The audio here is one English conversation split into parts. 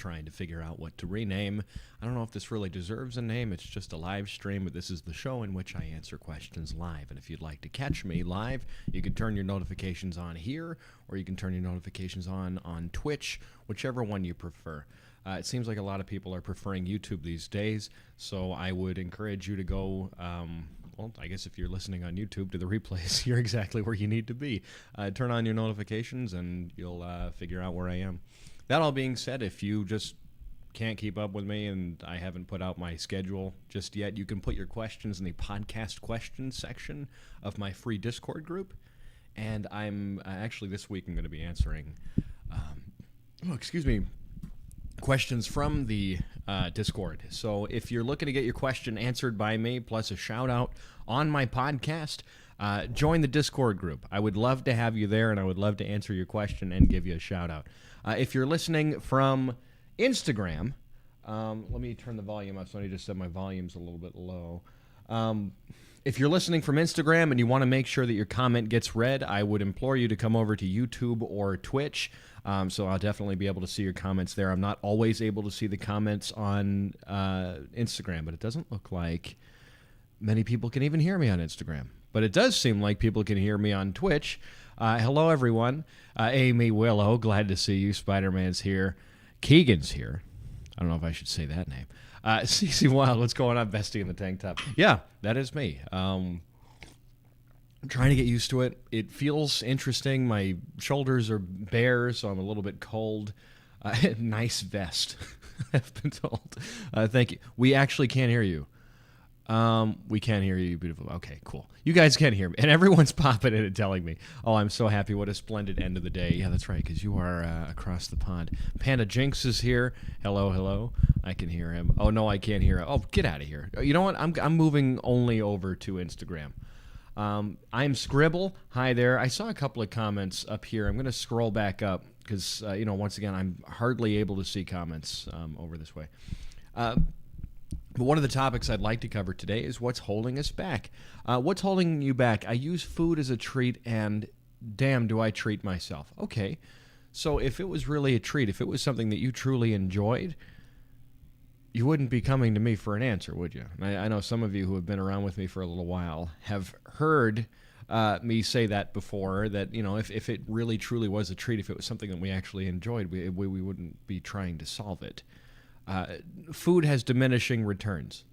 trying to figure out what to rename. I don't know if this really deserves a name. It's just a live stream, but this is the show in which I answer questions live. And if you'd like to catch me live, you can turn your notifications on here, or you can turn your notifications on Twitch, whichever one you prefer. It seems like a lot of people are preferring YouTube these days, so I would encourage you to go, well, I guess if you're listening on YouTube to the replays, you're exactly where you need to be. Turn on your notifications, and you'll figure out where I am. That all being said, if you just can't keep up with me and I haven't put out my schedule just yet, you can put your questions in the podcast questions section of my free Discord group, and I'm actually this week I'm going to be answering, questions from the Discord. So if you're looking to get your question answered by me, plus a shout out on my podcast, join the Discord group. I would love to have you there, and I would love to answer your question and give you a shout out. If you're listening from Instagram, let me turn the volume up. Somebody just said my volume's a little bit low. If you're listening from Instagram and you want to make sure that your comment gets read, I would implore you to come over to YouTube or Twitch. So I'll definitely be able to see your comments there. I'm not always able to see the comments on Instagram, but it doesn't look like many people can even hear me on Instagram. But it does seem like people can hear me on Twitch. Hello, everyone. Amy Willow, glad to see you. Spider-Man's here. Keegan's here. I don't know if I should say that name. CC Wild, what's going on? Bestie in the tank top. Yeah, that is me. I'm trying to get used to it. It feels interesting. My shoulders are bare, so I'm a little bit cold. Nice vest, I've been told. Thank you. We actually can't hear you. We can't hear you, beautiful. Okay, cool. You guys can't hear me. And everyone's popping in and telling me, oh, I'm so happy. What a splendid end of the day. Yeah, that's right, because you are across the pond. Panda Jinx is here. Hello, hello. I can hear him. Oh, no, I can't hear him. Oh, get out of here. You know what? I'm moving only over to Instagram. I'm Scribble. Hi there. I saw a couple of comments up here. I'm going to scroll back up because, once again, I'm hardly able to see comments over this way. But one of the topics I'd like to cover today is what's holding us back. What's holding you back? I use food as a treat, and damn, do I treat myself. Okay, so if it was really a treat, if it was something that you truly enjoyed, you wouldn't be coming to me for an answer, would you? I know some of you who have been around with me for a little while have heard me say that before, that, if it really truly was a treat, if it was something that we actually enjoyed, we wouldn't be trying to solve it. Food has diminishing returns,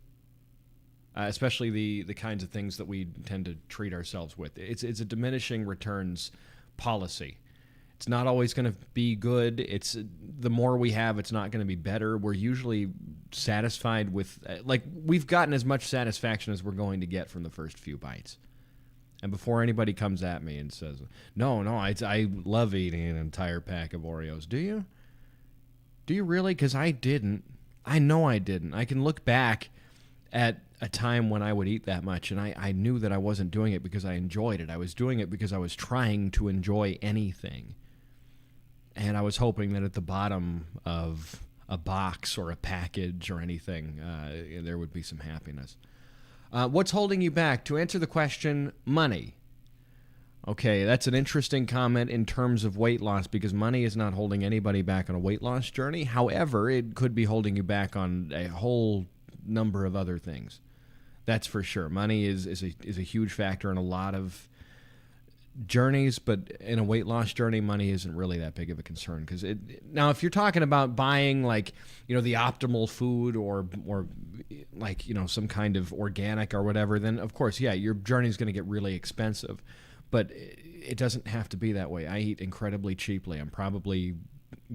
especially the kinds of things that we tend to treat ourselves with. It's a diminishing returns policy. It's not always going to be good. It's the more we have, it's not going to be better. We're usually satisfied with, we've gotten as much satisfaction as we're going to get from the first few bites. And before anybody comes at me and says, no, I love eating an entire pack of Oreos. Do you? Do you really? Because I didn't. I know I didn't. I can look back at a time when I would eat that much, and I knew that I wasn't doing it because I enjoyed it. I was doing it because I was trying to enjoy anything. And I was hoping that at the bottom of a box or a package or anything, there would be some happiness. What's holding you back? To answer the question, money. Okay, that's an interesting comment in terms of weight loss, because money is not holding anybody back on a weight loss journey. However, it could be holding you back on a whole number of other things. That's for sure. Money is a huge factor in a lot of journeys, but in a weight loss journey, money isn't really that big of a concern. Because now, if you're talking about buying the optimal food or some kind of organic or whatever, then of course, yeah, your journey is going to get really expensive. But it doesn't have to be that way. I eat incredibly cheaply. I'm probably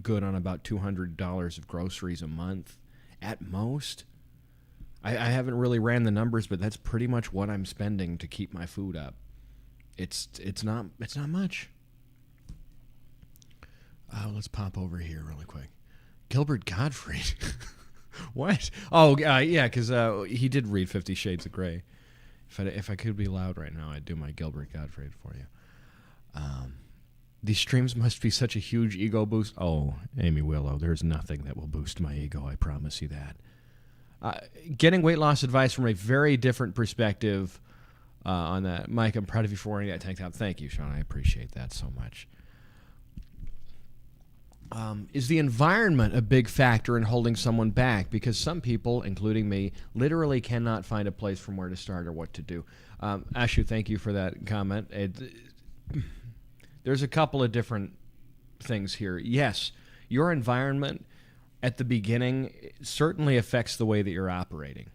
good on about $200 of groceries a month at most. I haven't really ran the numbers, but that's pretty much what I'm spending to keep my food up. It's not much. Let's pop over here really quick. Gilbert Gottfried. What? Oh, yeah, because he did read 50 Shades of Grey. If I could be loud right now, I'd do my Gilbert Gottfried for you. These streams must be such a huge ego boost. Oh, Amy Willow, there's nothing that will boost my ego, I promise you that. Getting weight loss advice from a very different perspective on that. Mike, I'm proud of you for wearing that tank top. Thank you, Sean. I appreciate that so much. Is the environment a big factor in holding someone back? Because some people, including me, literally cannot find a place from where to start or what to do. Ashu, thank you for that comment. There's a couple of different things here. Yes, your environment at the beginning certainly affects the way that you're operating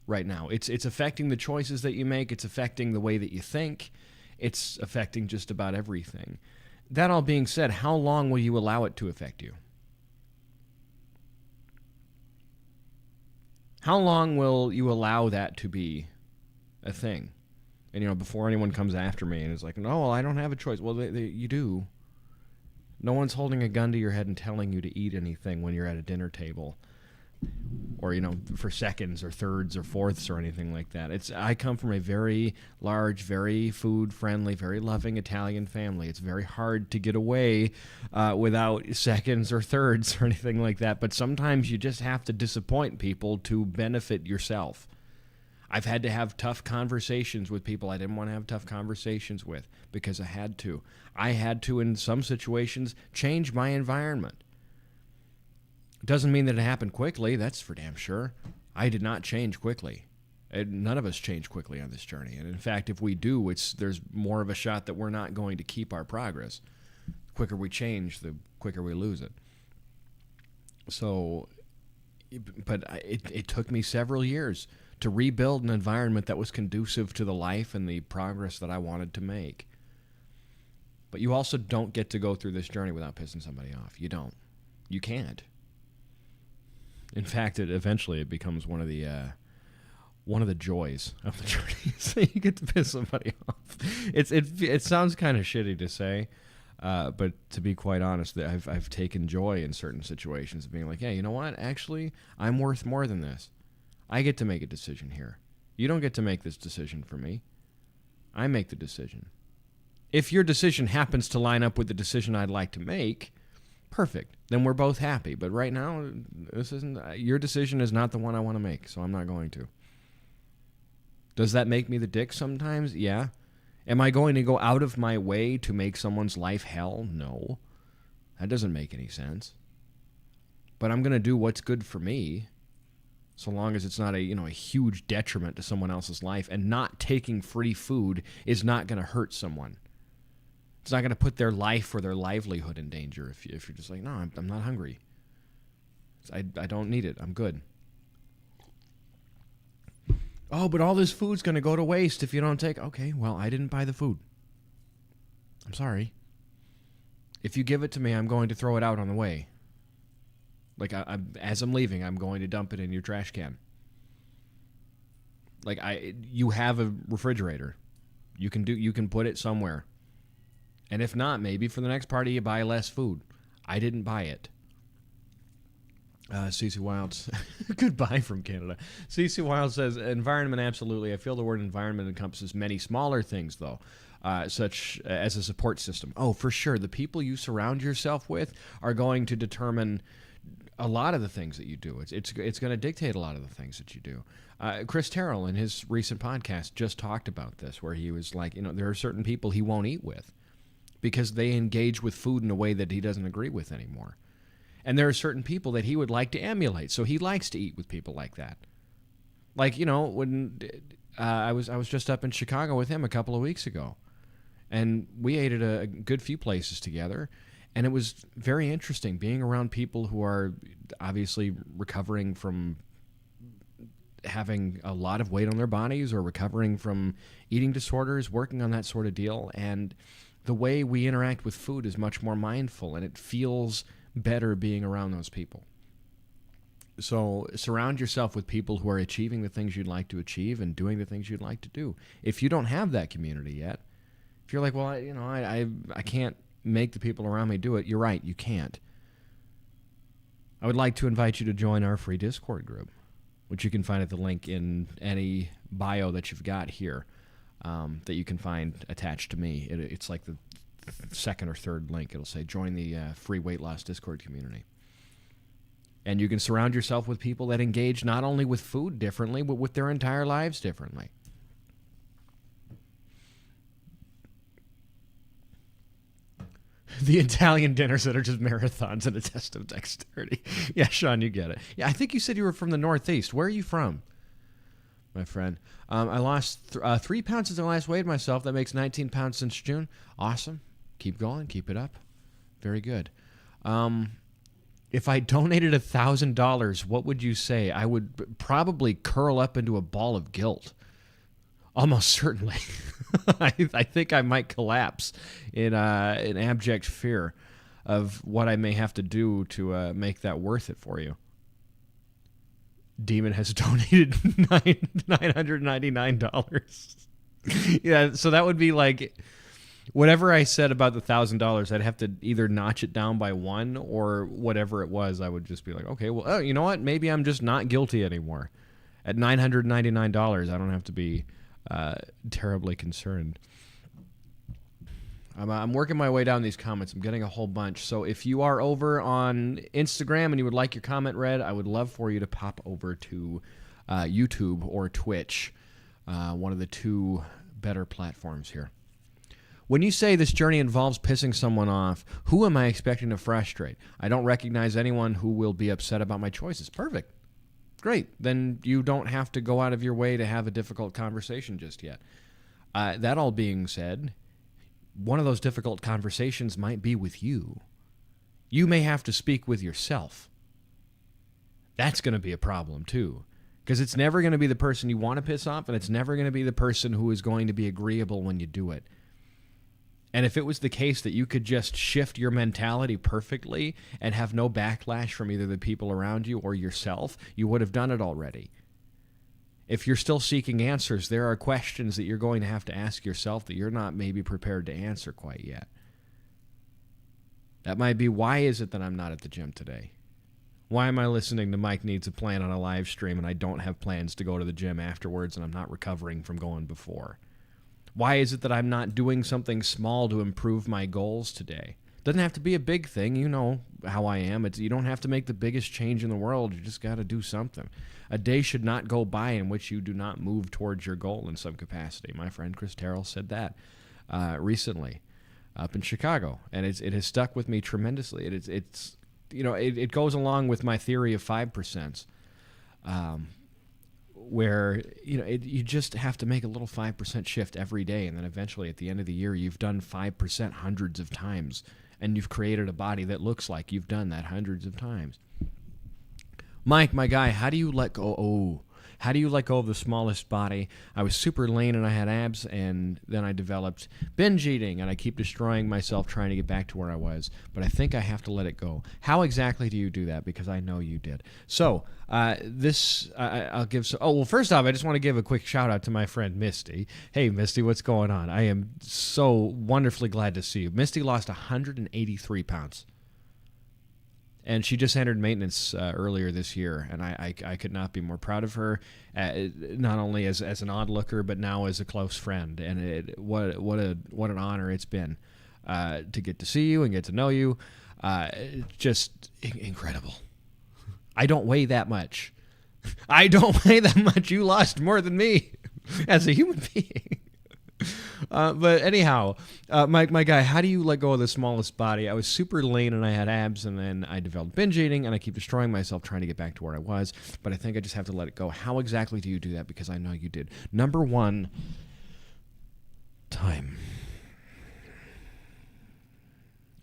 right now. It's affecting the choices that you make. It's affecting the way that you think. It's affecting just about everything. That all being said, how long will you allow it to affect you? How long will you allow that to be a thing? And, before anyone comes after me and is like, no, well, I don't have a choice. Well, you do. No one's holding a gun to your head and telling you to eat anything when you're at a dinner table. Or, for seconds or thirds or fourths or anything like that. I come from a very large, very food-friendly, very loving Italian family. It's very hard to get away without seconds or thirds or anything like that. But sometimes you just have to disappoint people to benefit yourself. I've had to have tough conversations with people I didn't want to have tough conversations with because I had to. I had to, in some situations, change my environment. Doesn't mean that it happened quickly, that's for damn sure. I did not change quickly. None of us change quickly on this journey. And in fact, if we do, there's more of a shot that we're not going to keep our progress. The quicker we change, the quicker we lose it. So, but it took me several years to rebuild an environment that was conducive to the life and the progress that I wanted to make. But you also don't get to go through this journey without pissing somebody off. You don't. You can't. In fact, eventually it becomes one of the joys of the journey. So you get to piss somebody off. It sounds kind of shitty to say, but to be quite honest, I've taken joy in certain situations of being like, hey, you know what? Actually, I'm worth more than this. I get to make a decision here. You don't get to make this decision for me. I make the decision. If your decision happens to line up with the decision I'd like to make, perfect. Then we're both happy. But right now, your decision is not the one I want to make, so I'm not going to. Does that make me the dick sometimes? Yeah. Am I going to go out of my way to make someone's life hell? No. That doesn't make any sense. But I'm going to do what's good for me, so long as it's not a huge detriment to someone else's life. And not taking free food is not going to hurt someone. It's not going to put their life or their livelihood in danger if you're just like, no, I'm not hungry. I don't need it. I'm good. Oh, but all this food's going to go to waste if you don't take... Okay, well, I didn't buy the food. I'm sorry. If you give it to me, I'm going to throw it out on the way. Like, as I'm leaving, I'm going to dump it in your trash can. Like, you have a refrigerator. You can put it somewhere. And if not, maybe for the next party you buy less food. I didn't buy it. CC Wilds, goodbye from Canada. CC Wild says, environment, absolutely. I feel the word environment encompasses many smaller things, though, such as a support system. Oh, for sure. The people you surround yourself with are going to determine a lot of the things that you do. It's going to dictate a lot of the things that you do. Chris Terrell, in his recent podcast, just talked about this, where he was like, there are certain people he won't eat with because they engage with food in a way that he doesn't agree with anymore. And there are certain people that he would like to emulate, so he likes to eat with people like that. Like, when I was just up in Chicago with him a couple of weeks ago, and we ate at a good few places together, and it was very interesting being around people who are obviously recovering from having a lot of weight on their bodies or recovering from eating disorders, working on that sort of deal, and the way we interact with food is much more mindful, and it feels better being around those people. So surround yourself with people who are achieving the things you'd like to achieve and doing the things you'd like to do. If you don't have that community yet, if you're like, well, I can't make the people around me do it, you're right, you can't. I would like to invite you to join our free Discord group, which you can find at the link in any bio that you've got here, that you can find attached to me. It's like the second or third link. It'll say join the free weight loss Discord community. And you can surround yourself with people that engage not only with food differently, but with their entire lives differently. The Italian dinners that are just marathons and a test of dexterity. Yeah, Sean, you get it. Yeah, I think you said you were from the Northeast. Where are you from, my friend? I lost 3 pounds since I last weighed myself. That makes 19 pounds since June. Awesome. Keep going. Keep it up. Very good. If I donated $1,000, what would you say? I would probably curl up into a ball of guilt. Almost certainly. I think I might collapse in abject fear of what I may have to do to make that worth it for you. Demon has donated $999. Yeah, so that would be like whatever I said about the $1,000. I'd have to either notch it down by one, or whatever it was, I would just be like, okay, well, you know what? Maybe I'm just not guilty anymore. At $999, I don't have to be terribly concerned. I'm working my way down these comments. I'm getting a whole bunch. So if you are over on Instagram and you would like your comment read, I would love for you to pop over to YouTube or Twitch, one of the two better platforms here. When you say this journey involves pissing someone off, who am I expecting to frustrate? I don't recognize anyone who will be upset about my choices. Perfect. Great. Then you don't have to go out of your way to have a difficult conversation just yet. That all being said, one of those difficult conversations might be with you. You may have to speak with yourself. That's going to be a problem too, because it's never going to be the person you want to piss off, and it's never going to be the person who is going to be agreeable when you do it. And if it was the case that you could just shift your mentality perfectly and have no backlash from either the people around you or yourself, you would have done it already. If you're still seeking answers, there are questions that you're going to have to ask yourself that you're not maybe prepared to answer quite yet. That might be, why is it that I'm not at the gym today? Why am I listening to Mike Needs a Plan on a live stream and I don't have plans to go to the gym afterwards, and I'm not recovering from going before? Why is it that I'm not doing something small to improve my goals today? Doesn't have to be a big thing. You know how I am. You don't have to make the biggest change in the world. You just got to do something. A day should not go by in which you do not move towards your goal in some capacity. My friend Chris Terrell said that recently up in Chicago, and it has stuck with me tremendously. It goes along with my theory of 5%. Where you just have to make a little 5% shift every day, and then eventually at the end of the year you've done 5% hundreds of times, and you've created a body that looks like you've done that hundreds of times. Mike, my guy, how do you let go? How do you let go of the smallest body? I was super lean and I had abs, and then I developed binge eating, and I keep destroying myself trying to get back to where I was, but I think I have to let it go. How exactly do you do that? Because I know you did. So I'll give some. Oh, well, first off, I just want to give a quick shout out to my friend Misty. Hey, Misty, what's going on? I am so wonderfully glad to see you. Misty lost 183 pounds. And she just entered maintenance earlier this year, and I could not be more proud of her, not only as an onlooker, but now as a close friend. And what an honor it's been to get to see you and get to know you. Just incredible. I don't weigh that much. You lost more than me as a human being. But anyhow, Mike, my guy, how do you let go of the smallest body? I was super lean and I had abs, and then I developed binge eating, and I keep destroying myself trying to get back to where I was, but I think I just have to let it go. How exactly do you do that? Because I know you did. Number one, time.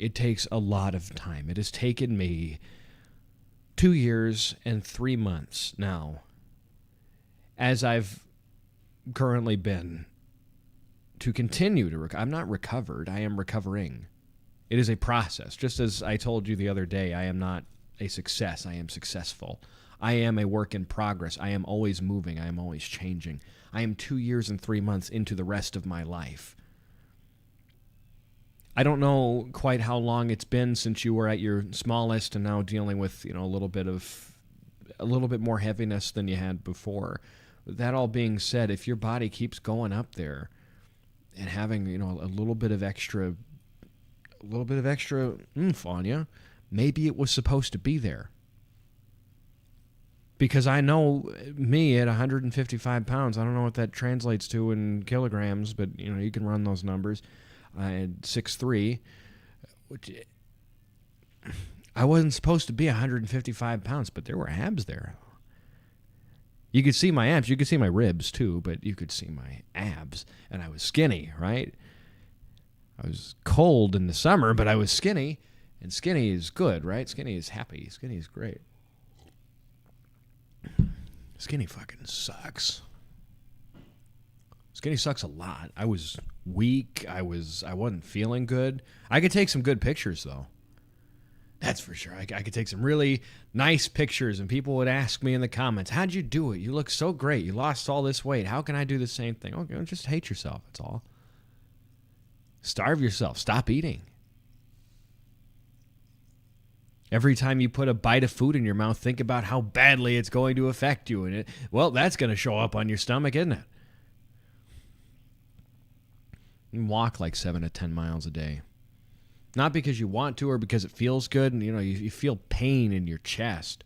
It takes a lot of time. It has taken me 2 years and 3 months now, as I've currently been, to continue to I'm not recovered. I am recovering. It is a process. Just as I told you the other day, I am not a success. I am successful. I am a work in progress. I am always moving. I am always changing. I am 2 years and 3 months into the rest of my life. I don't know quite how long it's been since you were at your smallest and now dealing with, a little bit more heaviness than you had before. That all being said, if your body keeps going up there and having, a little bit of extra oomph on you, maybe it was supposed to be there. Because I know me at 155 pounds, I don't know what that translates to in kilograms, but you can run those numbers. At 6'3", which I wasn't supposed to be 155 pounds, but there were abs there. You could see my abs. You could see my ribs, too, but you could see my abs. And I was skinny, right? I was cold in the summer, but I was skinny. And skinny is good, right? Skinny is happy. Skinny is great. Skinny fucking sucks. Skinny sucks a lot. I was weak. I wasn't feeling good. I could take some good pictures, though. That's for sure. I could take some really nice pictures, and people would ask me in the comments, how'd you do it? You look so great. You lost all this weight. How can I do the same thing? Okay, just hate yourself. That's all. Starve yourself. Stop eating. Every time you put a bite of food in your mouth, think about how badly it's going to affect you. And that's going to show up on your stomach, isn't it? You walk like 7 to 10 miles a day. Not because you want to or because it feels good, and you feel pain in your chest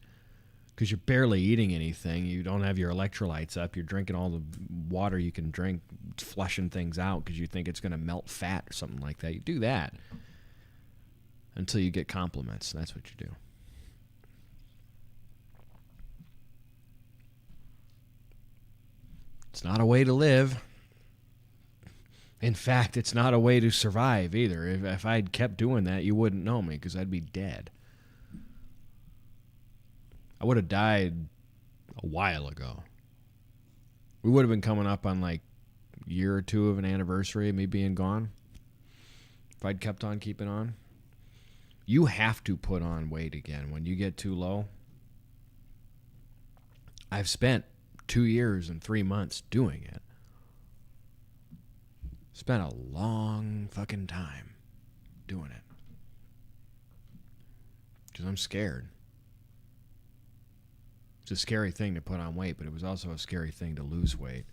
because you're barely eating anything. You don't have your electrolytes up. You're drinking all the water you can drink, flushing things out because you think it's going to melt fat or something like that. You do that until you get compliments. That's what you do. It's not a way to live. In fact, it's not a way to survive either. If I'd kept doing that, you wouldn't know me because I'd be dead. I would have died a while ago. We would have been coming up on like a year or two of an anniversary of me being gone. If I'd kept on keeping on. You have to put on weight again when you get too low. I've spent 2 years and 3 months doing it. Spent a long fucking time doing it. Because I'm scared. It's a scary thing to put on weight, but it was also a scary thing to lose weight.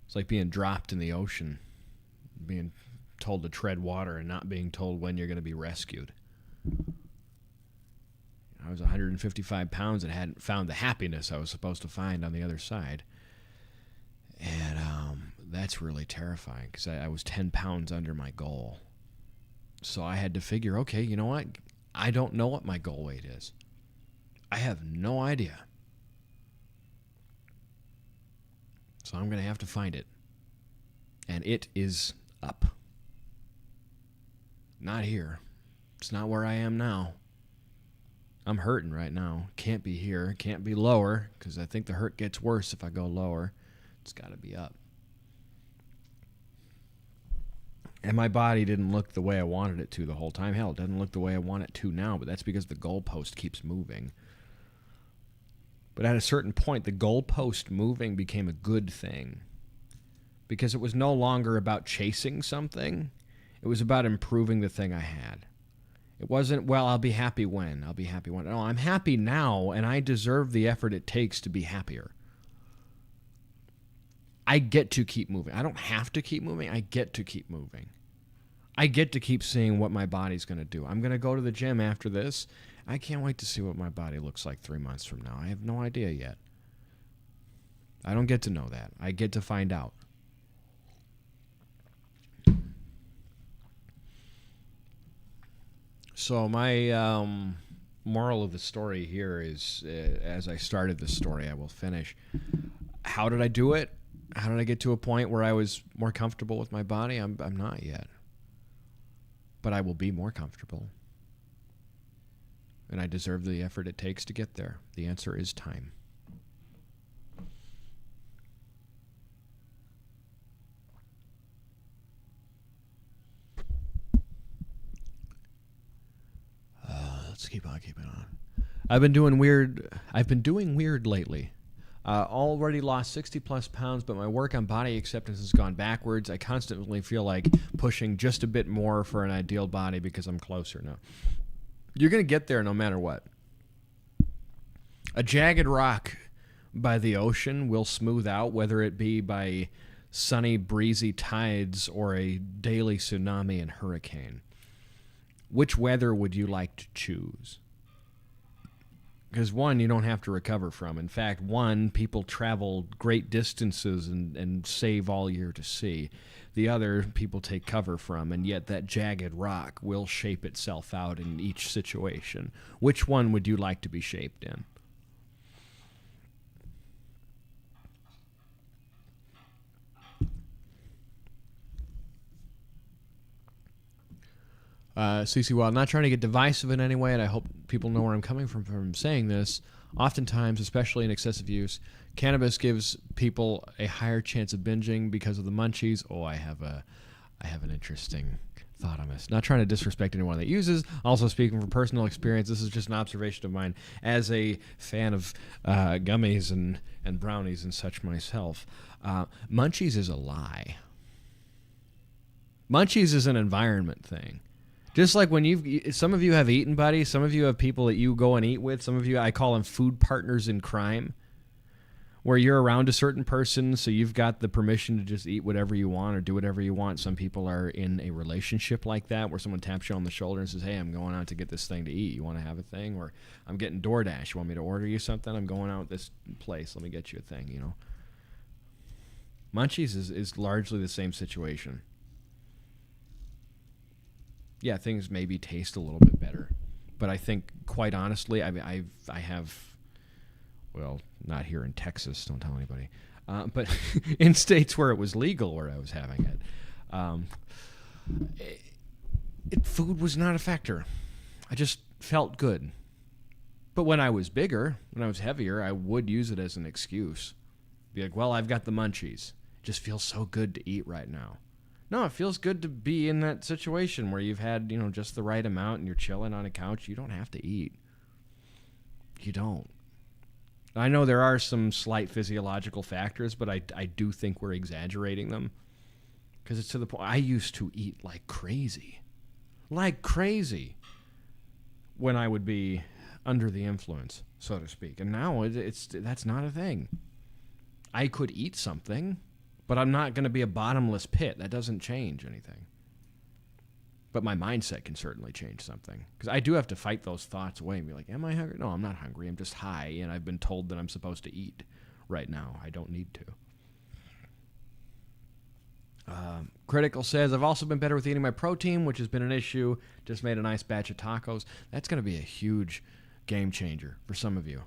It's like being dropped in the ocean, being told to tread water and not being told when you're going to be rescued. I was 155 pounds and hadn't found the happiness I was supposed to find on the other side. And that's really terrifying because I was 10 pounds under my goal. So I had to figure, okay, you know what? I don't know what my goal weight is. I have no idea. So I'm going to have to find it. And it is up. Not here. It's not where I am now. I'm hurting right now. Can't be here. Can't be lower because I think the hurt gets worse if I go lower. It's got to be up. And my body didn't look the way I wanted it to the whole time. Hell, it doesn't look the way I want it to now, but that's because the goalpost keeps moving. But at a certain point, the goalpost moving became a good thing because it was no longer about chasing something. It was about improving the thing I had. It wasn't, well, I'll be happy when. I'll be happy when. No, I'm happy now, and I deserve the effort it takes to be happier. I get to keep moving. I don't have to keep moving. I get to keep moving. I get to keep seeing what my body's going to do. I'm going to go to the gym after this. I can't wait to see what my body looks like 3 months from now. I have no idea yet. I don't get to know that. I get to find out. So my moral of the story here is, as I started the story, I will finish. How did I do it? How did I get to a point where I was more comfortable with my body? I'm not yet. But I will be more comfortable. And I deserve the effort it takes to get there. The answer is time. Let's keep on keeping on. I've been doing weird lately. Already lost 60 plus pounds, but my work on body acceptance has gone backwards. I constantly feel like pushing just a bit more for an ideal body because I'm closer now. You're going to get there no matter what. A jagged rock by the ocean will smooth out, whether it be by sunny, breezy tides or a daily tsunami and hurricane. Which weather would you like to choose? Because one, you don't have to recover from. In fact, one, people travel great distances and save all year to see. The other, people take cover from, and yet that jagged rock will shape itself out in each situation. Which one would you like to be shaped in? Cece, while I'm not trying to get divisive in any way, and I hope people know where I'm coming from saying this, oftentimes, especially in excessive use, cannabis gives people a higher chance of binging because of the munchies. Oh, I have an interesting thought on this. Not trying to disrespect anyone that uses. Also speaking from personal experience, this is just an observation of mine as a fan of gummies and brownies and such myself. Munchies is a lie. Munchies is an environment thing. Just like when some of you have eating buddies, some of you have people that you go and eat with, some of you, I call them food partners in crime, where you're around a certain person, so you've got the permission to just eat whatever you want or do whatever you want. Some people are in a relationship like that, where someone taps you on the shoulder and says, hey, I'm going out to get this thing to eat. You want to have a thing? Or I'm getting DoorDash. You want me to order you something? I'm going out this place. Let me get you a thing, you know. Munchies is largely the same situation. Yeah, things maybe taste a little bit better, but I think, quite honestly, I have, well, not here in Texas, don't tell anybody, but in states where it was legal, where I was having it, food was not a factor. I just felt good. But when I was bigger, when I was heavier, I would use it as an excuse. Be like, well, I've got the munchies. It just feels so good to eat right now. No, it feels good to be in that situation where you've had, just the right amount and you're chilling on a couch. You don't have to eat. You don't. I know there are some slight physiological factors, but I do think we're exaggerating them. Because it's to the point, I used to eat like crazy. Like crazy. When I would be under the influence, so to speak. And now that's not a thing. I could eat something, but I'm not going to be a bottomless pit. That doesn't change anything. But my mindset can certainly change something. Because I do have to fight those thoughts away and be like, am I hungry? No, I'm not hungry. I'm just high, and I've been told that I'm supposed to eat right now. I don't need to. Critical says, I've also been better with eating my protein, which has been an issue. Just made a nice batch of tacos. That's going to be a huge game changer for some of you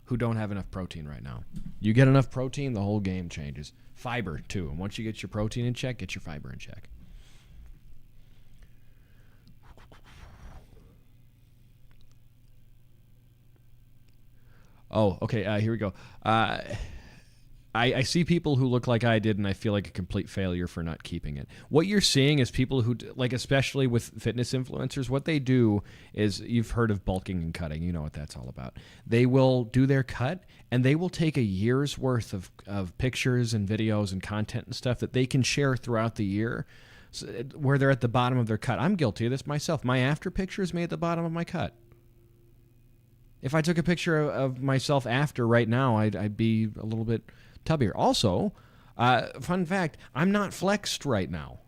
who don't have enough protein right now. You get enough protein, the whole game changes. Fiber, too. And once you get your protein in check, get your fiber in check. Oh, okay. Here we go. I see people who look like I did, and I feel like a complete failure for not keeping it. What you're seeing is people who, like, especially with fitness influencers, what they do is, you've heard of bulking and cutting. You know what that's all about. They will do their cut, and they will take a year's worth of pictures and videos and content and stuff that they can share throughout the year, so, where they're at the bottom of their cut. I'm guilty of this myself. My after picture is me at the bottom of my cut. If I took a picture of myself after right now, I'd be a little bit tubbier. Also, fun fact, I'm not flexed right now.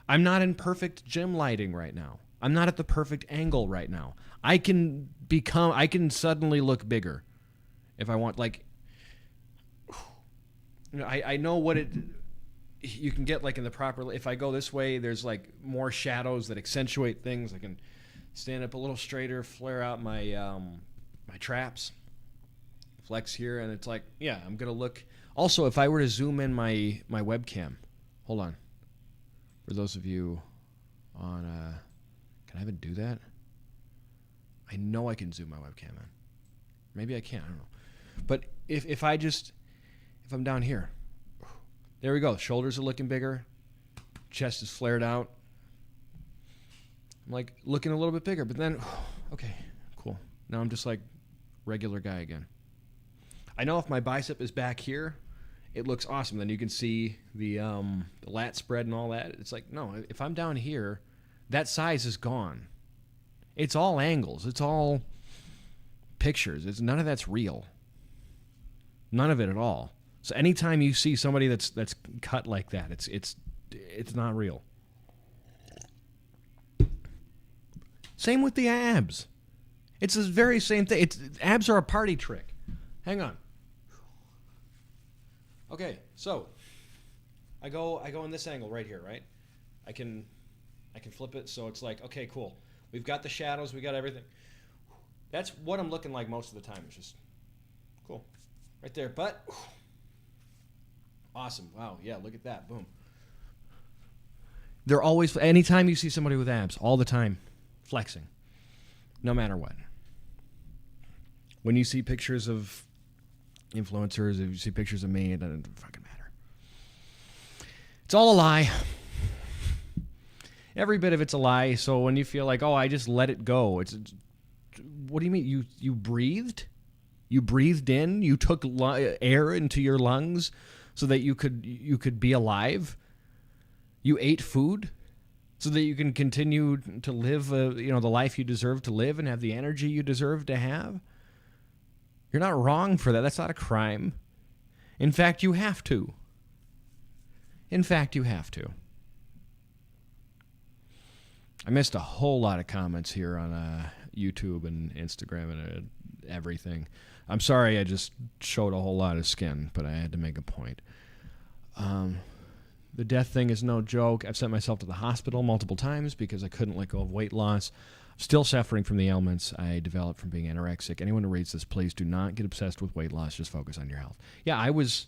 I'm not in perfect gym lighting right now. I'm not at the perfect angle right now. I can suddenly look bigger if I want. Like, I know what you can get, like, in the proper, if I go this way, there's like more shadows that accentuate things. I can stand up a little straighter, flare out my my traps, flex here, and it's like, yeah, I'm gonna look. Also, if I were to zoom in my webcam, hold on. For those of you on, can I even do that? I know I can zoom my webcam in. Maybe I can't. I don't know. But if I'm down here, there we go. Shoulders are looking bigger. Chest is flared out. I'm like looking a little bit bigger, but then, okay, cool. Now I'm just like regular guy again. I know if my bicep is back here, it looks awesome. Then you can see the lat spread and all that. It's like, no, if I'm down here, that size is gone. It's all angles. It's all pictures. None of that's real. None of it at all. So anytime you see somebody that's cut like that, it's not real. Same with the abs. It's the very same thing. Abs are a party trick. Hang on. Okay, so I go in this angle right here, right? I can flip it so it's like, okay, cool. We've got the shadows, we got everything. That's what I'm looking like most of the time. It's just cool. Right there, but awesome. Wow, yeah, look at that. Boom. They're always, anytime you see somebody with abs, all the time, flexing. No matter what. When you see pictures of influencers, if you see pictures of me, it doesn't fucking matter. It's all a lie. Every bit of it's a lie. So when you feel like, oh, I just let it go, what do you mean? You breathed? You breathed in? You took air into your lungs so that you could be alive? You ate food so that you can continue to live the life you deserve to live and have the energy you deserve to have? You're not wrong for that. That's not a crime. In fact, you have to. I missed a whole lot of comments here on YouTube and Instagram and everything. I'm sorry I just showed a whole lot of skin, but I had to make a point. The death thing is no joke. I've sent myself to the hospital multiple times because I couldn't let go of weight loss. Still suffering from the ailments I developed from being anorexic. Anyone who reads this, please do not get obsessed with weight loss. Just focus on your health. Yeah, I was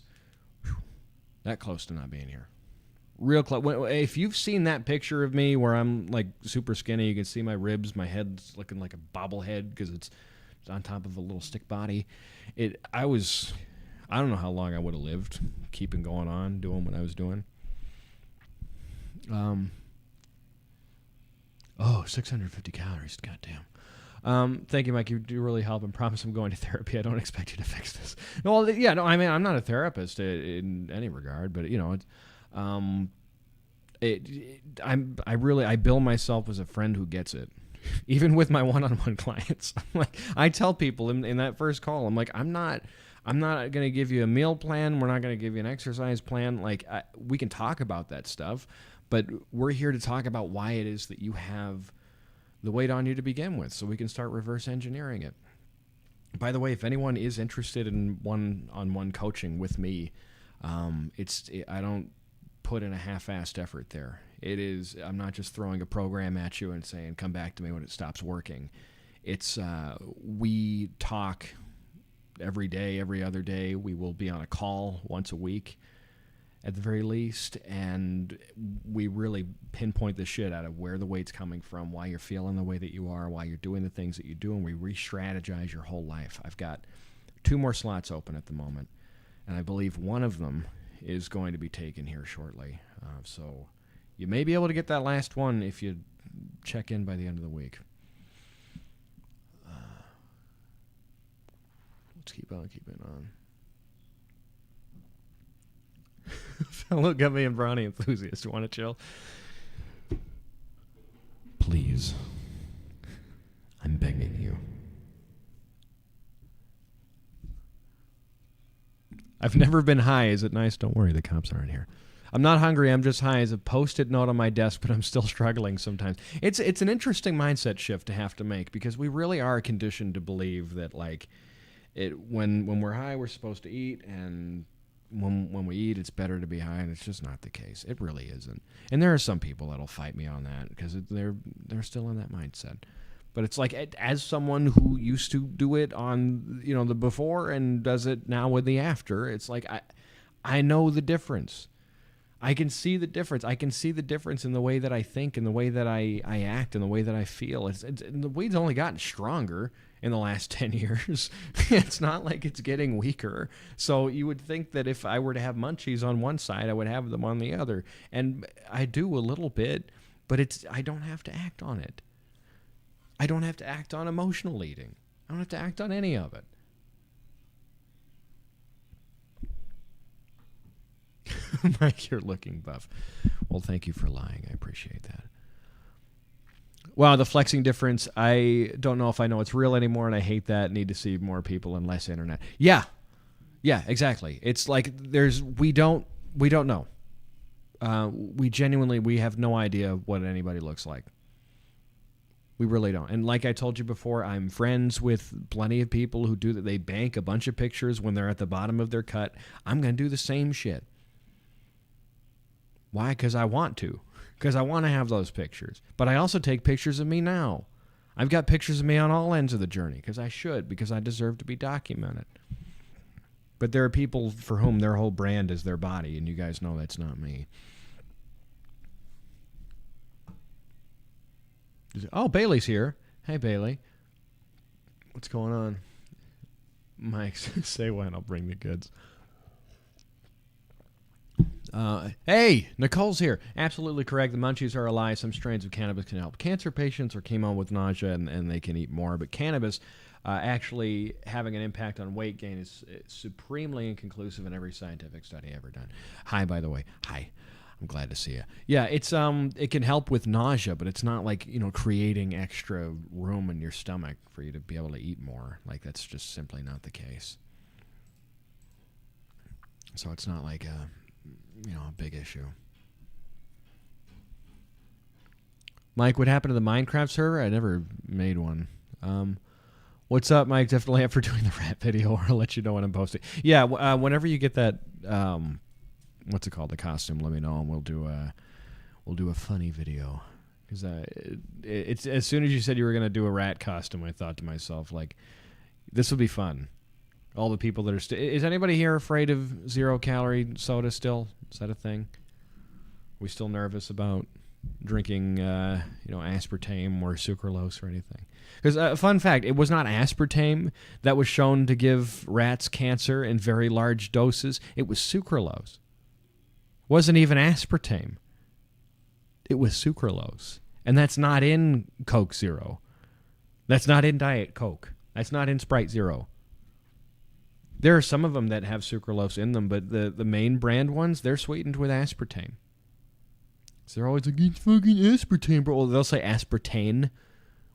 that close to not being here. Real close. If you've seen that picture of me where I'm like super skinny, you can see my ribs, my head's looking like a bobblehead because it's on top of a little stick body. I don't know how long I would have lived keeping going on, doing what I was doing. 650 calories. Goddamn. Thank you, Mike. You do really help, and promise I'm going to therapy. I don't expect you to fix this. No, yeah, no. I mean, I'm not a therapist in any regard, but I bill myself as a friend who gets it. Even with my one-on-one clients, I tell people in that first call, I'm like, I'm not going to give you a meal plan. We're not going to give you an exercise plan. We can talk about that stuff, but we're here to talk about why it is that you have the weight on you to begin with, so we can start reverse engineering it. By the way, if anyone is interested in one-on-one coaching with me, I don't put in a half-assed effort there. I'm not just throwing a program at you and saying, come back to me when it stops working. We talk every day, every other day. We will be on a call once a week at the very least, and we really pinpoint the shit out of where the weight's coming from, why you're feeling the way that you are, why you're doing the things that you do, and we re-strategize your whole life. I've got 2 more slots open at the moment, and I believe one of them is going to be taken here shortly. So you may be able to get that last one if you check in by the end of the week. Let's keep on keeping on. Fellow Gummy and Brownie enthusiast, you want to chill? Please. I'm begging you. I've never been high. Is it nice? Don't worry, the cops aren't here. I'm not hungry. I'm just high as a Post-it note on my desk, but I'm still struggling sometimes. It's an interesting mindset shift to have to make because we really are conditioned to believe that when we're high, we're supposed to eat, and when we eat, it's better to be high, and it's just not the case. It really isn't. And there are some people that'll fight me on that because they're still in that mindset. But it's like, as someone who used to do it on the before and does it now with the after, it's like I know the difference. I can see the difference. I can see the difference in the way that I think, and the way that I act, and the way that I feel. The weight's only gotten stronger in the last 10 years. It's not like it's getting weaker. So you would think that if I were to have munchies on one side, I would have them on the other. And I do a little bit, but I don't have to act on it. I don't have to act on emotional eating. I don't have to act on any of it. Mike, you're looking buff. Well, thank you for lying. I appreciate that. Wow, the flexing difference. I don't know if I know it's real anymore, and I hate that. Need to see more people and less internet. Yeah, exactly. It's like we don't know. We have no idea what anybody looks like. We really don't. And like I told you before, I'm friends with plenty of people who do that. They bank a bunch of pictures when they're at the bottom of their cut. I'm going to do the same shit. Why? Because I want to. Because I want to have those pictures. But I also take pictures of me now. I've got pictures of me on all ends of the journey because I should, because I deserve to be documented. But there are people for whom their whole brand is their body, and you guys know that's not me. Oh, Bailey's here. Hey, Bailey. What's going on? Mike, say when. I'll bring the goods. Hey, Nicole's here. Absolutely correct. The munchies are a lie. Some strains of cannabis can help cancer patients or chemo with nausea, and they can eat more. But cannabis actually having an impact on weight gain is supremely inconclusive in every scientific study ever done. Hi, by the way. Hi. I'm glad to see you. Yeah, it's it can help with nausea, but it's not like, creating extra room in your stomach for you to be able to eat more. Like, that's just simply not the case. So it's not like a big issue. Mike, what happened to the Minecraft server? I never made one. What's up, Mike? Definitely up for doing the rat video, or I'll let you know when I'm posting. Yeah, whenever you get that, what's it called, the costume, let me know, and we'll do a funny video. Because it's as soon as you said you were going to do a rat costume, I thought to myself, like, this will be fun. All the people that are is anybody here afraid of 0-calorie soda still? Is that a thing? Are we still nervous about drinking, aspartame or sucralose or anything? Because fun fact, it was not aspartame that was shown to give rats cancer in very large doses. It was sucralose. It wasn't even aspartame. It was sucralose. And that's not in Coke Zero. That's not in Diet Coke. That's not in Sprite Zero. There are some of them that have sucralose in them, but the main brand ones, they're sweetened with aspartame. So they're always like, it's fucking aspartame, bro. Well, they'll say aspartame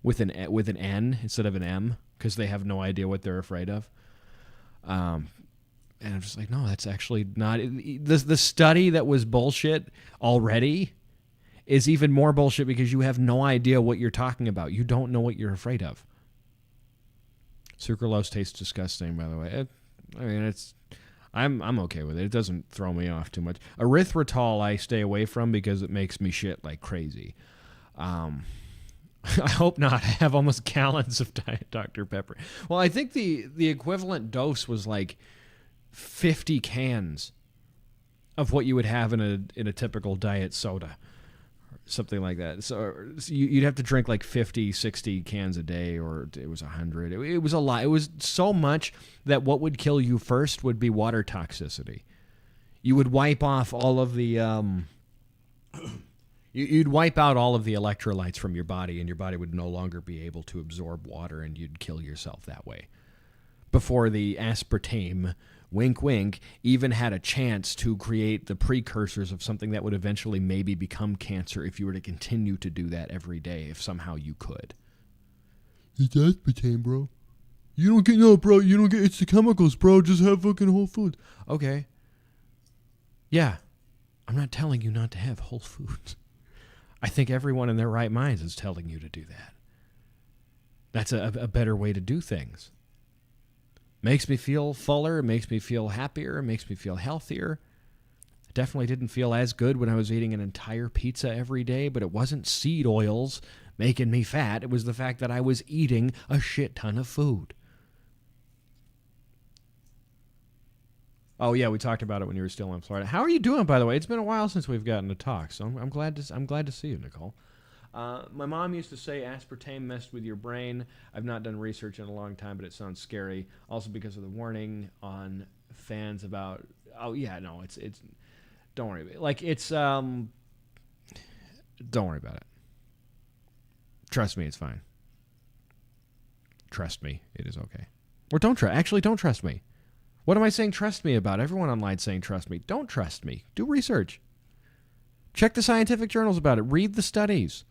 with an N instead of an M because they have no idea what they're afraid of. And I'm just like, no, that's actually not. The study that was bullshit already is even more bullshit because you have no idea what you're talking about. You don't know what you're afraid of. Sucralose tastes disgusting, by the way. I'm okay with it. It doesn't throw me off too much. Erythritol I stay away from because it makes me shit like crazy. I hope not. I have almost gallons of Diet Dr. Pepper. Well, I think the equivalent dose was like 50 cans of what you would have in a typical diet soda. Something like that. So you'd have to drink like 50, 60 cans a day, or it was 100. It was a lot. It was so much that what would kill you first would be water toxicity. You would wipe off all of the... you'd wipe out all of the electrolytes from your body, and your body would no longer be able to absorb water, and you'd kill yourself that way. Before the aspartame, wink, wink, even had a chance to create the precursors of something that would eventually maybe become cancer if you were to continue to do that every day, if somehow you could. It's aspartame, bro. You don't get, it's the chemicals, bro. Just have fucking Whole Foods. Okay. Yeah. I'm not telling you not to have Whole Foods. I think everyone in their right minds is telling you to do that. That's a better way to do things. Makes me feel fuller, makes me feel happier, makes me feel healthier. I definitely didn't feel as good when I was eating an entire pizza every day, but it wasn't seed oils making me fat. It was the fact that I was eating a shit ton of food. Oh yeah, we talked about it when you were still in Florida. How are you doing, by the way? It's been a while since we've gotten to talk, so I'm glad to see you, Nicole. My mom used to say aspartame messed with your brain. I've not done research in a long time, but it sounds scary. Also because of the warning on fans about. Oh yeah, no, it's. Don't worry about it. Like it's. Don't worry about it. Trust me, it's fine. Trust me, it is okay. Or don't trust. Actually, don't trust me. What am I saying trust me about? Everyone online saying trust me. Don't trust me. Do research. Check the scientific journals about it. Read the studies.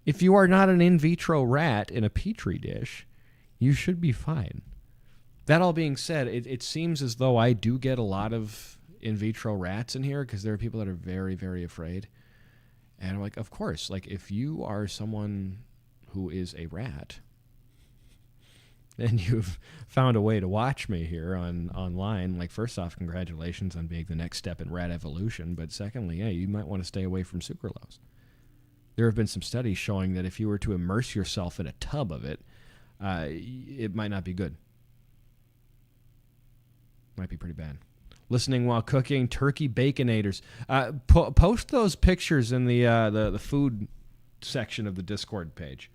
If you are not an in vitro rat in a petri dish, you should be fine. That all being said, it seems as though I do get a lot of in vitro rats in here because there are people that are very, very afraid. And I'm like, of course, like if you are someone who is a rat, and you've found a way to watch me here online, like, first off, congratulations on being the next step in rat evolution. But secondly, yeah, you might want to stay away from sucralose. There have been some studies showing that if you were to immerse yourself in a tub of it, it might not be good. Might be pretty bad. Listening while cooking, turkey baconators. Post those pictures in the food section of the Discord page.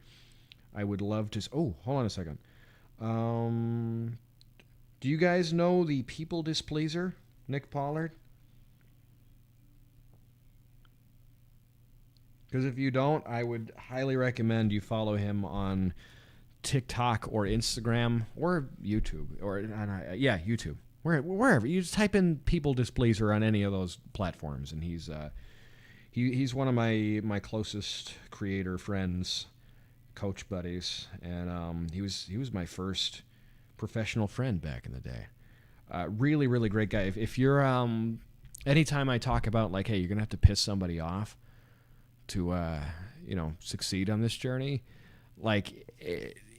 I would love to. Oh, hold on a second. Do you guys know the people displeaser, Nick Pollard? Because if you don't, I would highly recommend you follow him on TikTok or Instagram or YouTube YouTube. Wherever you just type in "people displeaser" on any of those platforms, and he's one of my closest creator friends, coach buddies, and he was my first professional friend back in the day. Really, really great guy. If you're anytime I talk about, like, hey, you're gonna have to piss somebody off to succeed on this journey, like,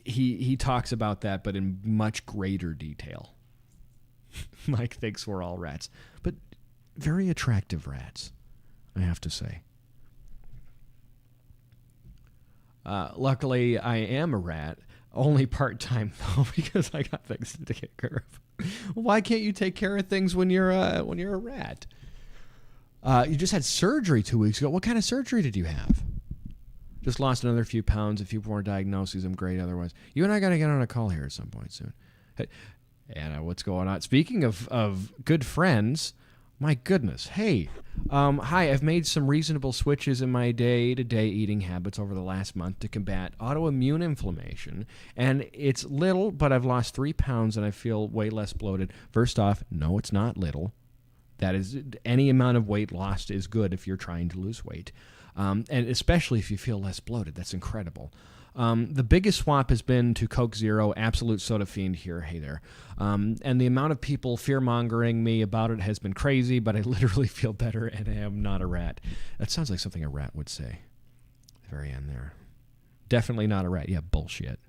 he talks about that, but in much greater detail. Mike thinks we're all rats, but very attractive rats, I have to say. Luckily, I am a rat, only part-time though, because I got things to take care of. Why can't you take care of things when you're a rat? You just had surgery 2 weeks ago. What kind of surgery did you have? Just lost another few pounds, a few more diagnoses. I'm great otherwise. You and I got to get on a call here at some point soon. Hey, Anna, what's going on? Speaking of good friends, my goodness. Hey, hi, I've made some reasonable switches in my day-to-day eating habits over the last month to combat autoimmune inflammation. And it's little, but I've lost 3 pounds and I feel way less bloated. First off, no, it's not little. That is, any amount of weight lost is good if you're trying to lose weight. And especially if you feel less bloated. That's incredible. The biggest swap has been to Coke Zero, absolute soda fiend here. Hey there. And the amount of people fear-mongering me about it has been crazy, but I literally feel better and I am not a rat. That sounds like something a rat would say. At the very end there. Definitely not a rat. Yeah, bullshit.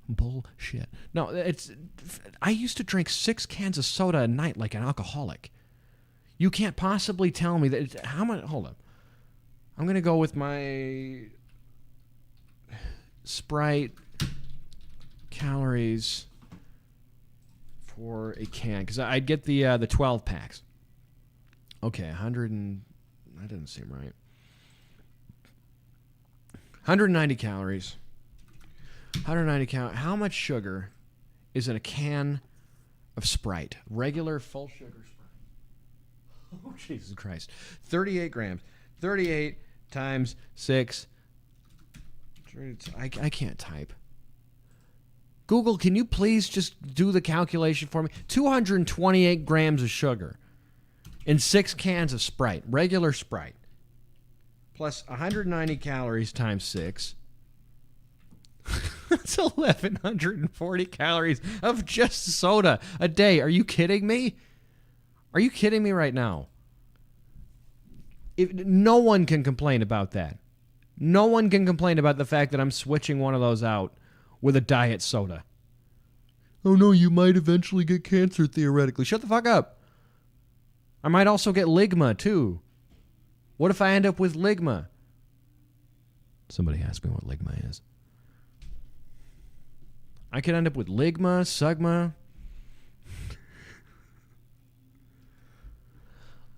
Bullshit. No, I used to drink 6 cans of soda a night like an alcoholic. You can't possibly tell me that. How much? Hold up. I'm going to go with my Sprite calories for a can, because I'd get the 12 packs. Okay, 100 and that doesn't seem right. 190 calories. 190 calories. How much sugar is in a can of Sprite? Regular full sugar Sprite. Oh, Jesus Christ. 38 grams. 38 times 6. I can't type. Google, can you please just do the calculation for me? 228 grams of sugar in 6 cans of Sprite, regular Sprite, plus 190 calories times 6. That's 1,140 calories of just soda a day. Are you kidding me? Are you kidding me right now? No one can complain about that. No one can complain about the fact that I'm switching one of those out with a diet soda. Oh no, you might eventually get cancer theoretically. Shut the fuck up. I might also get ligma too. What if I end up with ligma? Somebody ask me what ligma is. I could end up with ligma, sugma.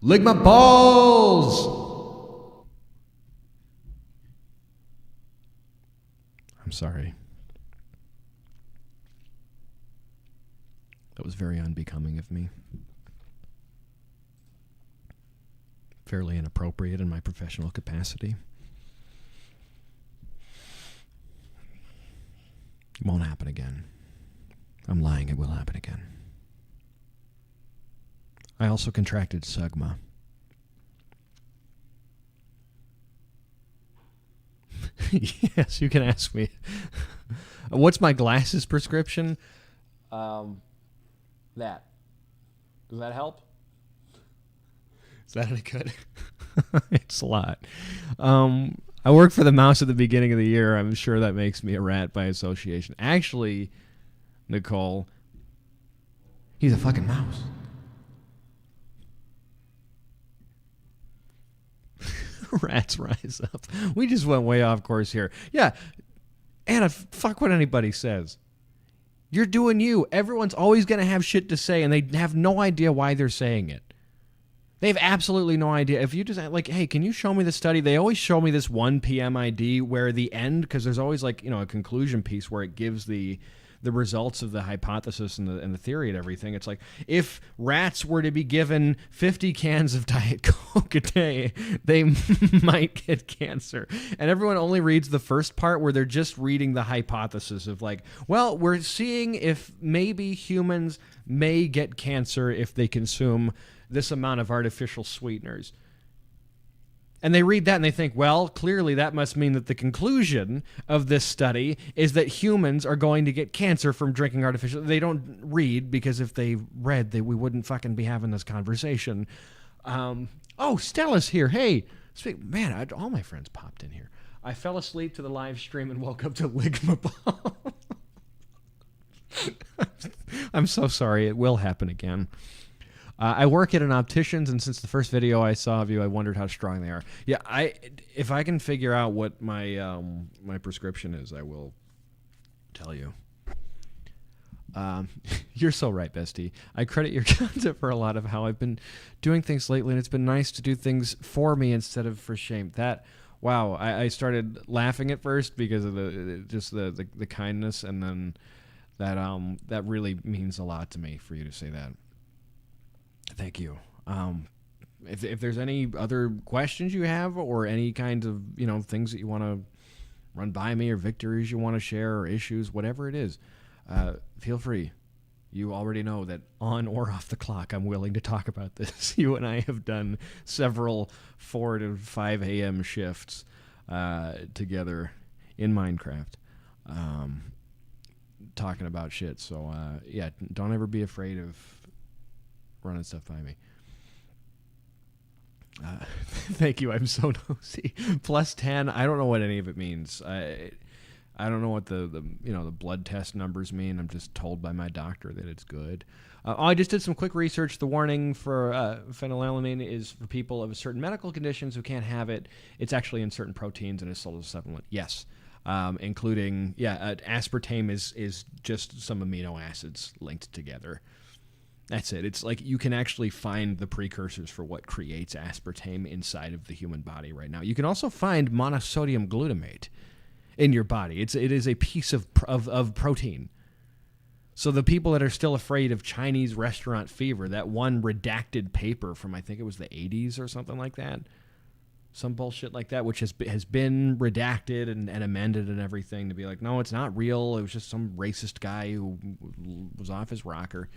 Ligma balls! I'm sorry. That was very unbecoming of me. Fairly inappropriate in my professional capacity. It won't happen again. I'm lying, it will happen again. I also contracted SUGMA. Yes, you can ask me. What's my glasses prescription? That. Does that help? Is that any good? It's a lot. I work for the mouse at the beginning of the year. I'm sure that makes me a rat by association. Actually, Nicole, he's a fucking mouse. Rats rise up. We just went way off course here. Yeah, Anna, fuck what anybody says. You're doing you. Everyone's always going to have shit to say, and they have no idea why they're saying it. They have absolutely no idea. If you just like, hey, can you show me the study? They always show me this 1 p.m. ID where the end, because there's always like, you know, a conclusion piece where it gives the results of the hypothesis and the theory and everything. It's like, if rats were to be given 50 cans of Diet Coke a day, they might get cancer. And everyone only reads the first part where they're just reading the hypothesis of like, well, we're seeing if maybe humans may get cancer if they consume this amount of artificial sweeteners. And they read that and they think, well, clearly that must mean that the conclusion of this study is that humans are going to get cancer from drinking artificial. They don't read, because if they read, we wouldn't fucking be having this conversation. Oh, Stella's here. Hey, man, all my friends popped in here. I fell asleep to the live stream and woke up to Ligma Ball. I'm so sorry. It will happen again. I work at an optician's, and since the first video I saw of you, I wondered how strong they are. Yeah, if I can figure out what my my prescription is, I will tell you. You're so right, bestie. I credit your content for a lot of how I've been doing things lately, and it's been nice to do things for me instead of for shame. Wow, I started laughing at first because of the kindness, and then that really means a lot to me for you to say that. Thank you. If there's any other questions you have, or any kind of, you know, things that you want to run by me, or victories you want to share, or issues, whatever it is, feel free. You already know that on or off the clock, I'm willing to talk about this. You and I have done several 4 to 5 a.m. shifts together in Minecraft, talking about shit. So yeah, don't ever be afraid of running stuff by me. Thank you. I'm so nosy. +10. I don't know what any of it means. I don't know what the blood test numbers mean. I'm just told by my doctor that it's good. I just did some quick research. The warning for phenylalanine is for people of certain medical conditions who can't have it. It's actually in certain proteins and is sold as a supplement. Yes. Including, aspartame is just some amino acids linked together. That's it. It's like you can actually find the precursors for what creates aspartame inside of the human body right now. You can also find monosodium glutamate in your body. It is a piece of protein. So the people that are still afraid of Chinese restaurant fever, that one redacted paper from, I think it was the 80s or something like that, some bullshit like that, which has been redacted and amended and everything to be like, no, it's not real. It was just some racist guy who was off his rocker.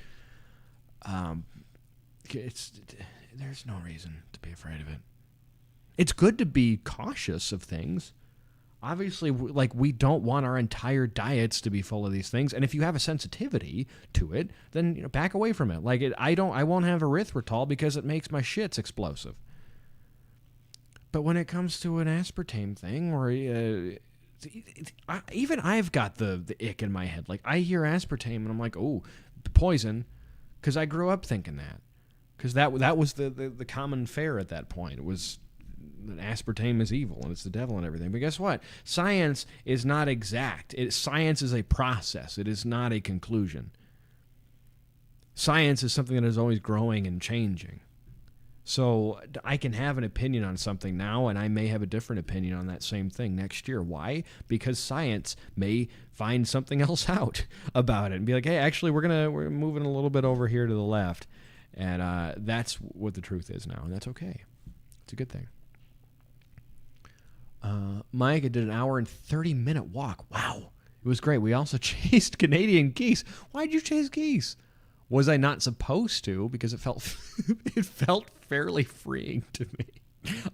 There's no reason to be afraid of it. It's good to be cautious of things. Obviously, like, we don't want our entire diets to be full of these things. And if you have a sensitivity to it, then, you know, back away from it. Like, I won't have erythritol because it makes my shits explosive. But when it comes to an aspartame thing, or even I've got the ick in my head. Like, I hear aspartame and I'm like, oh, poison. Because I grew up thinking that. Because that was the common fare at that point. It was that aspartame is evil and it's the devil and everything. But guess what? Science is not exact. Science is a process. It is not a conclusion. Science is something that is always growing and changing. So I can have an opinion on something now, and I may have a different opinion on that same thing next year. Why? Because science may find something else out about it and be like, hey, actually, we're moving a little bit over here to the left. And that's what the truth is now, and that's okay. It's a good thing. Mike did an hour and 30-minute walk. Wow. It was great. We also chased Canadian geese. Why'd you chase geese? Was I not supposed to? Because it felt fairly freeing to me.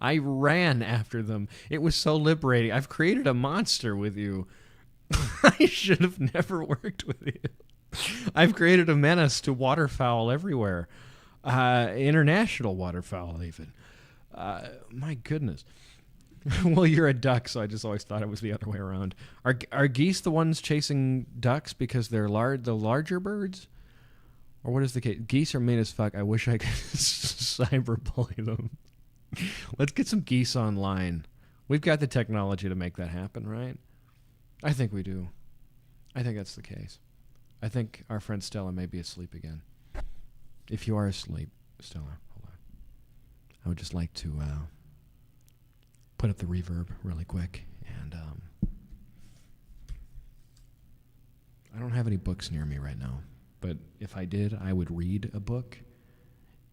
I ran after them. It was so liberating. I've created a monster with you. I should have never worked with you. I've created a menace to waterfowl everywhere. International waterfowl even. My goodness. Well, you're a duck, so I just always thought it was the other way around. Are geese the ones chasing ducks because they're the larger birds? Or what is the case? Geese are mean as fuck. I wish I could cyberbully them. Let's get some geese online. We've got the technology to make that happen, right? I think we do. I think that's the case. I think our friend Stella may be asleep again. If you are asleep, Stella, hold on. I would just like to put up the reverb really quick. And I don't have any books near me right now. But if I did, I would read a book.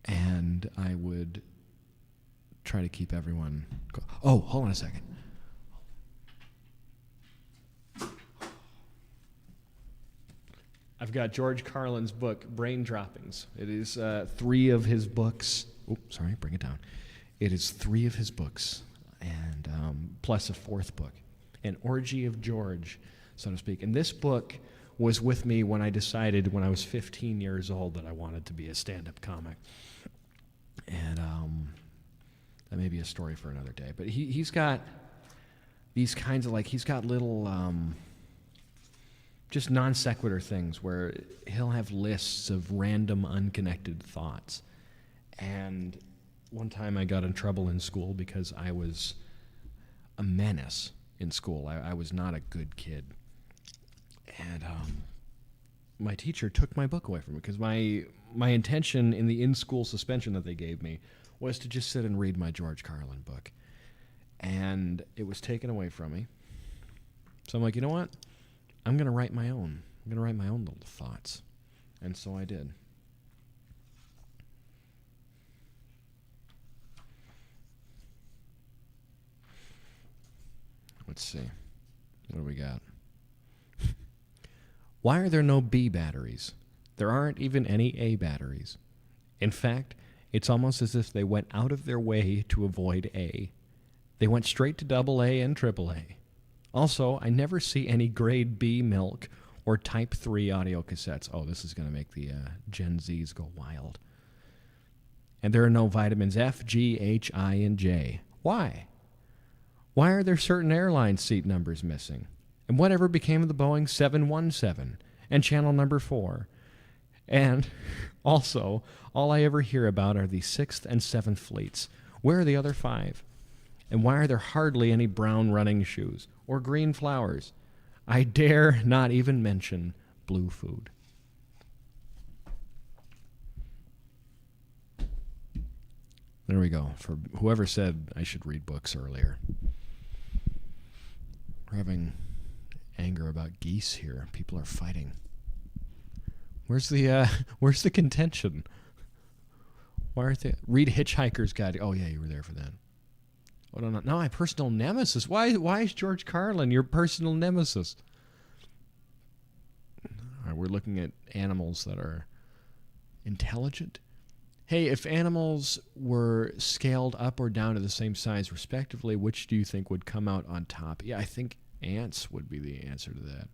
And I would try to keep everyone... Oh, hold on a second. I've got George Carlin's book, Brain Droppings. It is 3 of his books. Oh, sorry, bring it down. It is 3 of his books, and plus a 4th book, an orgy of George, so to speak. And this book was with me when I decided when I was 15 years old that I wanted to be a stand-up comic. And that may be a story for another day. But he's got these kinds of, like, he's got little... just non sequitur things where he'll have lists of random unconnected thoughts. And one time I got in trouble in school because I was a menace in school. I was not a good kid. And my teacher took my book away from me because my intention in the in-school suspension that they gave me was to just sit and read my George Carlin book. And it was taken away from me. So I'm like, you know what? I'm going to write my own. I'm going to write my own little thoughts. And so I did. Let's see. What do we got? Why are there no B batteries? There aren't even any A batteries. In fact, it's almost as if they went out of their way to avoid A. They went straight to AA and AAA. Also, I never see any grade B milk or type 3 audio cassettes. Oh, this is going to make the Gen Zs go wild. And there are no vitamins F, G, H, I, and J. Why? Why are there certain airline seat numbers missing? And whatever became of the Boeing 717 and channel number 4? And also, all I ever hear about are the 6th and 7th fleets. Where are the other 5? And why are there hardly any brown running shoes or green flowers? I dare not even mention blue food. There we go. For whoever said I should read books earlier. We're having anger about geese here. People are fighting. Where's the contention? Why aren't they? Read Hitchhiker's Guide. Oh yeah, you were there for that. What on? No, my personal nemesis. Why is George Carlin your personal nemesis? All right, we're looking at animals that are intelligent. Hey, if animals were scaled up or down to the same size respectively, which do you think would come out on top? Yeah, I think ants would be the answer to that,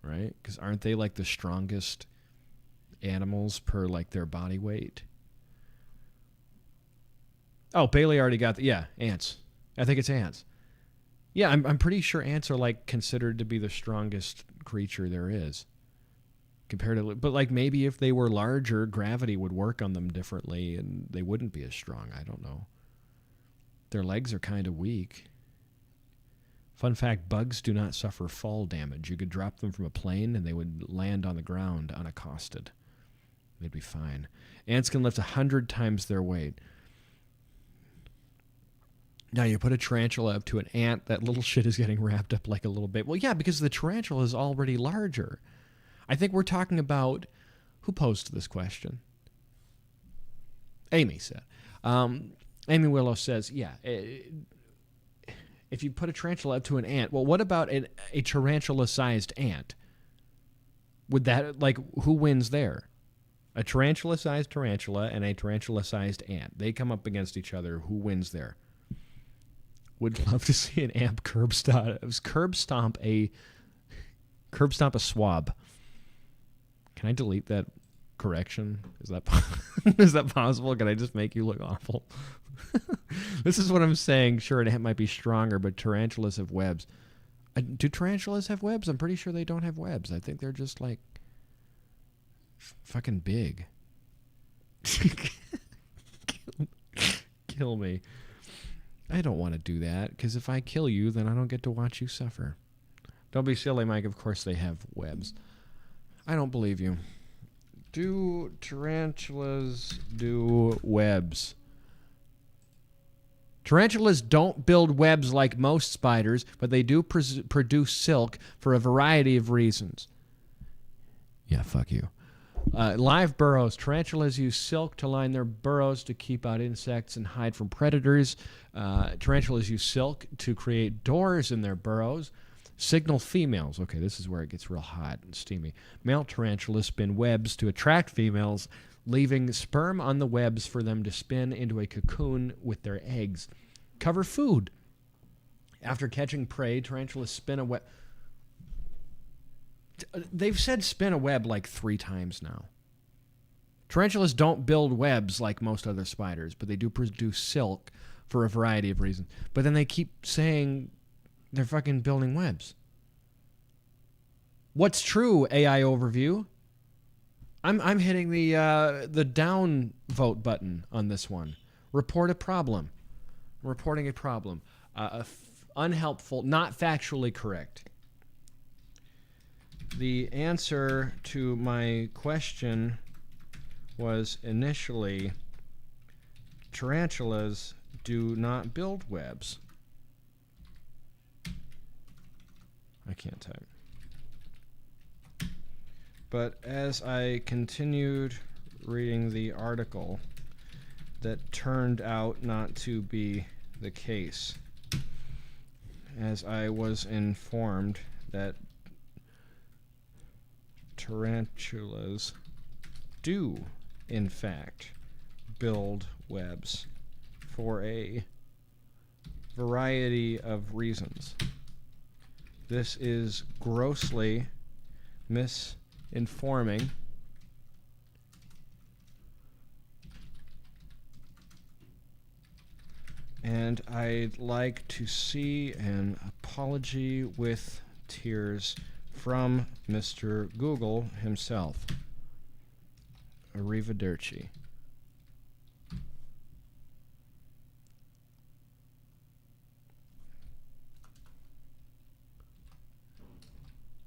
right? Because aren't they like the strongest animals per like their body weight? Oh, Bailey already got ants. I think it's ants. Yeah, I'm pretty sure ants are like considered to be the strongest creature there is. Comparatively, but like maybe if they were larger, gravity would work on them differently and they wouldn't be as strong. I don't know. Their legs are kind of weak. Fun fact, bugs do not suffer fall damage. You could drop them from a plane and they would land on the ground unaccosted. They'd be fine. Ants can lift 100 times their weight. Now you put a tarantula up to an ant, that little shit is getting wrapped up like a little baby. Well, yeah, because the tarantula is already larger. I think we're talking about... Who posed this question? Amy said. Amy Willow says, yeah, if you put a tarantula up to an ant, well, what about a tarantula-sized ant? Would that, like, who wins there? A tarantula-sized tarantula and a tarantula-sized ant. They come up against each other. Who wins there? Would love to see an ant curb stomp a swab. Can I delete that correction? Is that is that possible? Can I just make you look awful? This is what I'm saying. Sure, it might be stronger, but tarantulas have webs. Do tarantulas have webs? I'm pretty sure they don't have webs. I think they're just like fucking big. Kill me. I don't want to do that, because if I kill you, then I don't get to watch you suffer. Don't be silly, Mike. Of course they have webs. I don't believe you. Do tarantulas do webs? Tarantulas don't build webs like most spiders, but they do produce silk for a variety of reasons. Yeah, fuck you. Live burrows. Tarantulas use silk to line their burrows to keep out insects and hide from predators. Tarantulas use silk to create doors in their burrows. Signal females. Okay, this is where it gets real hot and steamy. Male tarantulas spin webs to attract females, leaving sperm on the webs for them to spin into a cocoon with their eggs. Cover food. After catching prey, tarantulas spin a web. They've said spin a web like 3 times now. Tarantulas don't build webs like most other spiders, but they do produce silk for a variety of reasons. But then they keep saying they're fucking building webs. What's true, AI overview? I'm hitting the down vote button on this one. Report a problem. Reporting a problem. Unhelpful, not factually correct. The answer to my question was initially tarantulas do not build webs. I can't type. But as I continued reading the article, that turned out not to be the case, as I was informed that tarantulas do, in fact, build webs for a variety of reasons. This is grossly misinforming and I'd like to see an apology with tears from Mr. Google himself. Arrivederci.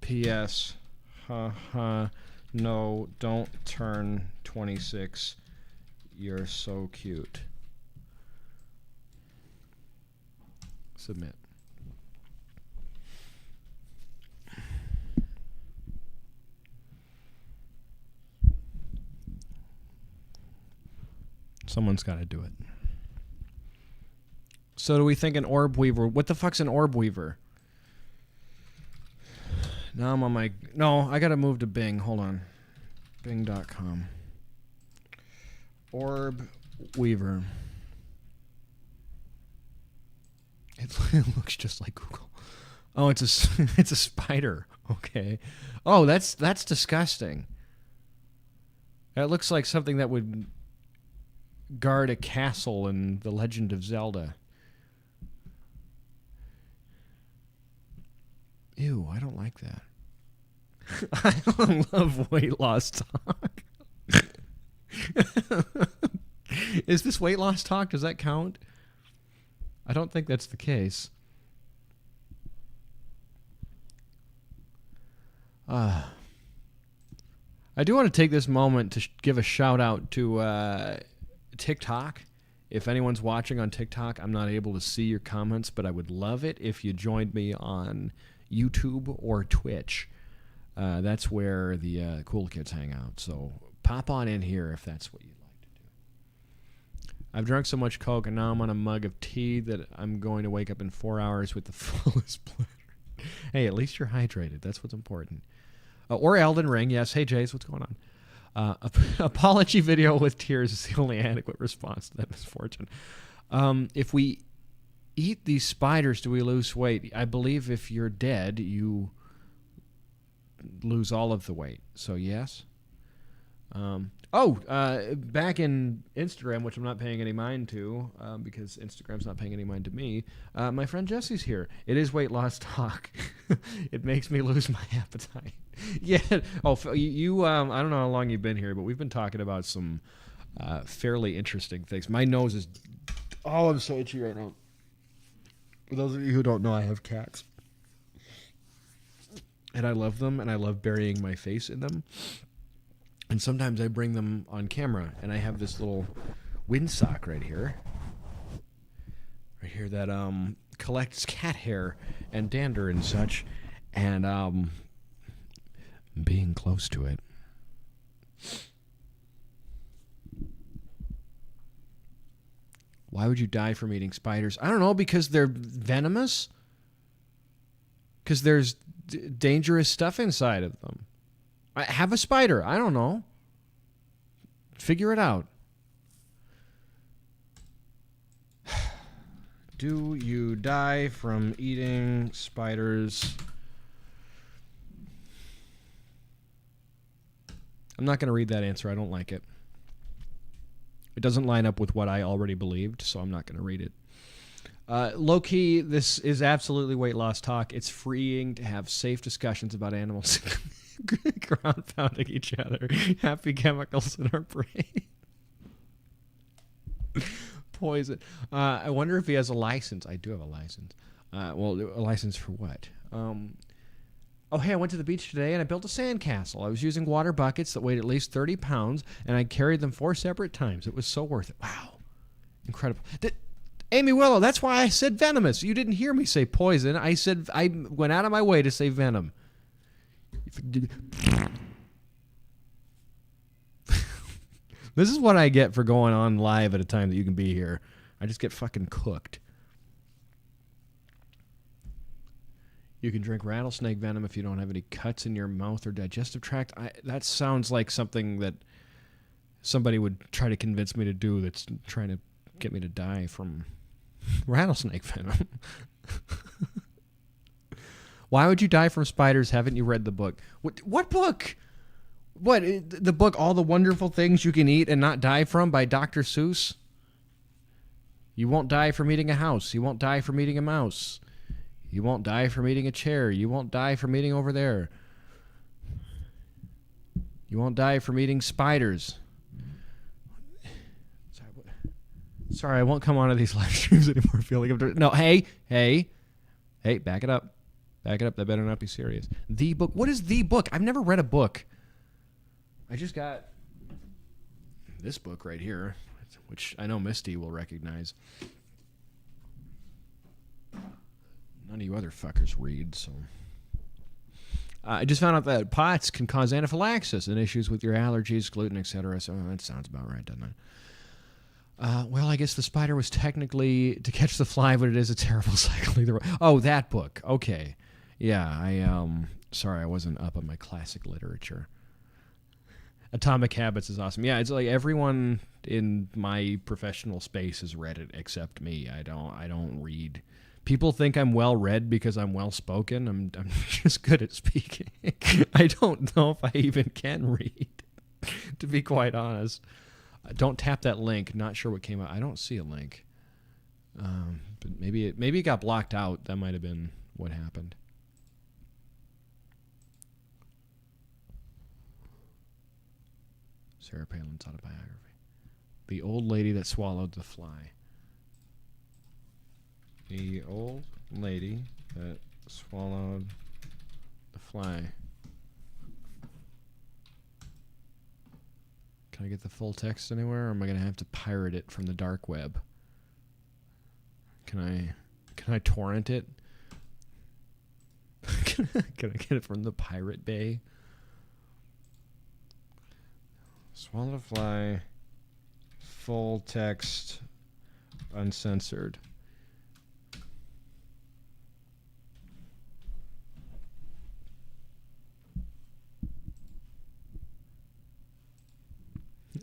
P.S. No, don't turn 26. You're so cute. Submit. Someone's got to do it. So do we think an orb weaver? What the fuck's an orb weaver? Now I'm on my... No, I got to move to Bing. Hold on. Bing.com. Orb weaver. It looks just like Google. Oh, it's a spider. Okay. Oh, that's disgusting. That looks like something that would guard a castle in The Legend of Zelda. Ew, I don't like that. I love weight loss talk. Is this weight loss talk? Does that count? I don't think that's the case. I do want to take this moment to give a shout out to TikTok. If anyone's watching on TikTok, I'm not able to see your comments, but I would love it if you joined me on YouTube or Twitch. That's where the cool kids hang out. So pop on in here if that's what you'd like to do. I've drunk so much Coke, and now I'm on a mug of tea that I'm going to wake up in 4 hours with the fullest pleasure. Hey, at least you're hydrated. That's what's important. Or Elden Ring. Yes. Hey, Jace, what's going on? Apology video with tears is the only adequate response to that misfortune. If we eat these spiders, do we lose weight? I believe if you're dead, you lose all of the weight. So yes. Back in Instagram, which I'm not paying any mind to because Instagram's not paying any mind to me, my friend Jesse's here. It is weight loss talk. It makes me lose my appetite. Yeah. Oh, you I don't know how long you've been here, but we've been talking about some fairly interesting things. My nose is... Oh, I'm so itchy right now. For those of you who don't know, I have cats. And I love them, and I love burying my face in them. And sometimes I bring them on camera, and I have this little windsock right here. Right here that collects cat hair and dander and such. And being close to it. Why would you die from eating spiders? I don't know, because they're venomous? Because there's dangerous stuff inside of them. Have a spider. I don't know. Figure it out. Do you die from eating spiders? I'm not going to read that answer. I don't like it. It doesn't line up with what I already believed, so I'm not going to read it. Low-key, this is absolutely weight loss talk. It's freeing to have safe discussions about animals ground pounding each other. Happy chemicals in our brain. Poison. I wonder if he has a license. I do have a license. Well, a license for what? Oh, hey, I went to the beach today and I built a sandcastle. I was using water buckets that weighed at least 30 pounds, and I carried them 4 separate times. It was so worth it. Wow. Incredible. Amy Willow, that's why I said venomous. You didn't hear me say poison. I went out of my way to say venom. This is what I get for going on live at a time that you can be here. I just get fucking cooked. You can drink rattlesnake venom if you don't have any cuts in your mouth or digestive tract. That sounds like something that somebody would try to convince me to do that's trying to get me to die from rattlesnake venom. Why would you die from spiders? Haven't you read the book? What book? What? The book All the Wonderful Things You Can Eat and Not Die From by Dr. Seuss? You won't die from eating a house. You won't die from eating a mouse. You won't die from eating a chair. You won't die from eating over there. You won't die from eating spiders. Sorry, I won't come onto these live streams anymore. I feel like I'm doing... No, hey, back it up. Back it up. That better not be serious. The book. What is the book? I've never read a book. I just got this book right here, which I know Misty will recognize. None of you other fuckers read, so... I just found out that pots can cause anaphylaxis and issues with your allergies, gluten, etc. So that sounds about right, doesn't it? Well, I guess the spider was technically to catch the fly, but it is a terrible cycle either way. Oh, that book. Okay. Yeah, sorry, I wasn't up on my classic literature. Atomic Habits is awesome. Yeah, it's like everyone in my professional space has read it except me. I don't read. People think I'm well read because I'm well spoken. I'm just good at speaking. I don't know if I even can read, to be quite honest. Don't tap that link. Not sure what came out. I don't see a link. But maybe it got blocked out. That might have been what happened. Sarah Palin's autobiography. The old lady that swallowed the fly. The old lady that swallowed the fly. Can I get the full text anywhere, or am I going to have to pirate it from the dark web? Can I torrent it? Can I get it from the Pirate Bay? Swallow the fly, full text, uncensored.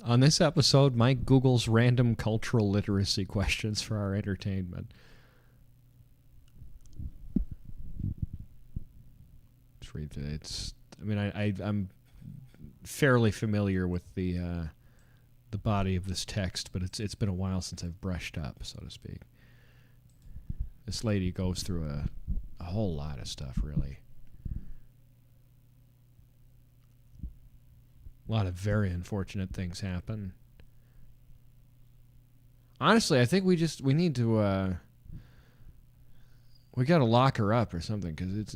On this episode, Mike Googles random cultural literacy questions for our entertainment. Let's read it. I mean, I'm fairly familiar with the body of this text, but it's been a while since I've brushed up, so to speak. This lady goes through a whole lot of stuff, really. A lot of very unfortunate things happen. Honestly, I think we need to we got to lock her up or something, because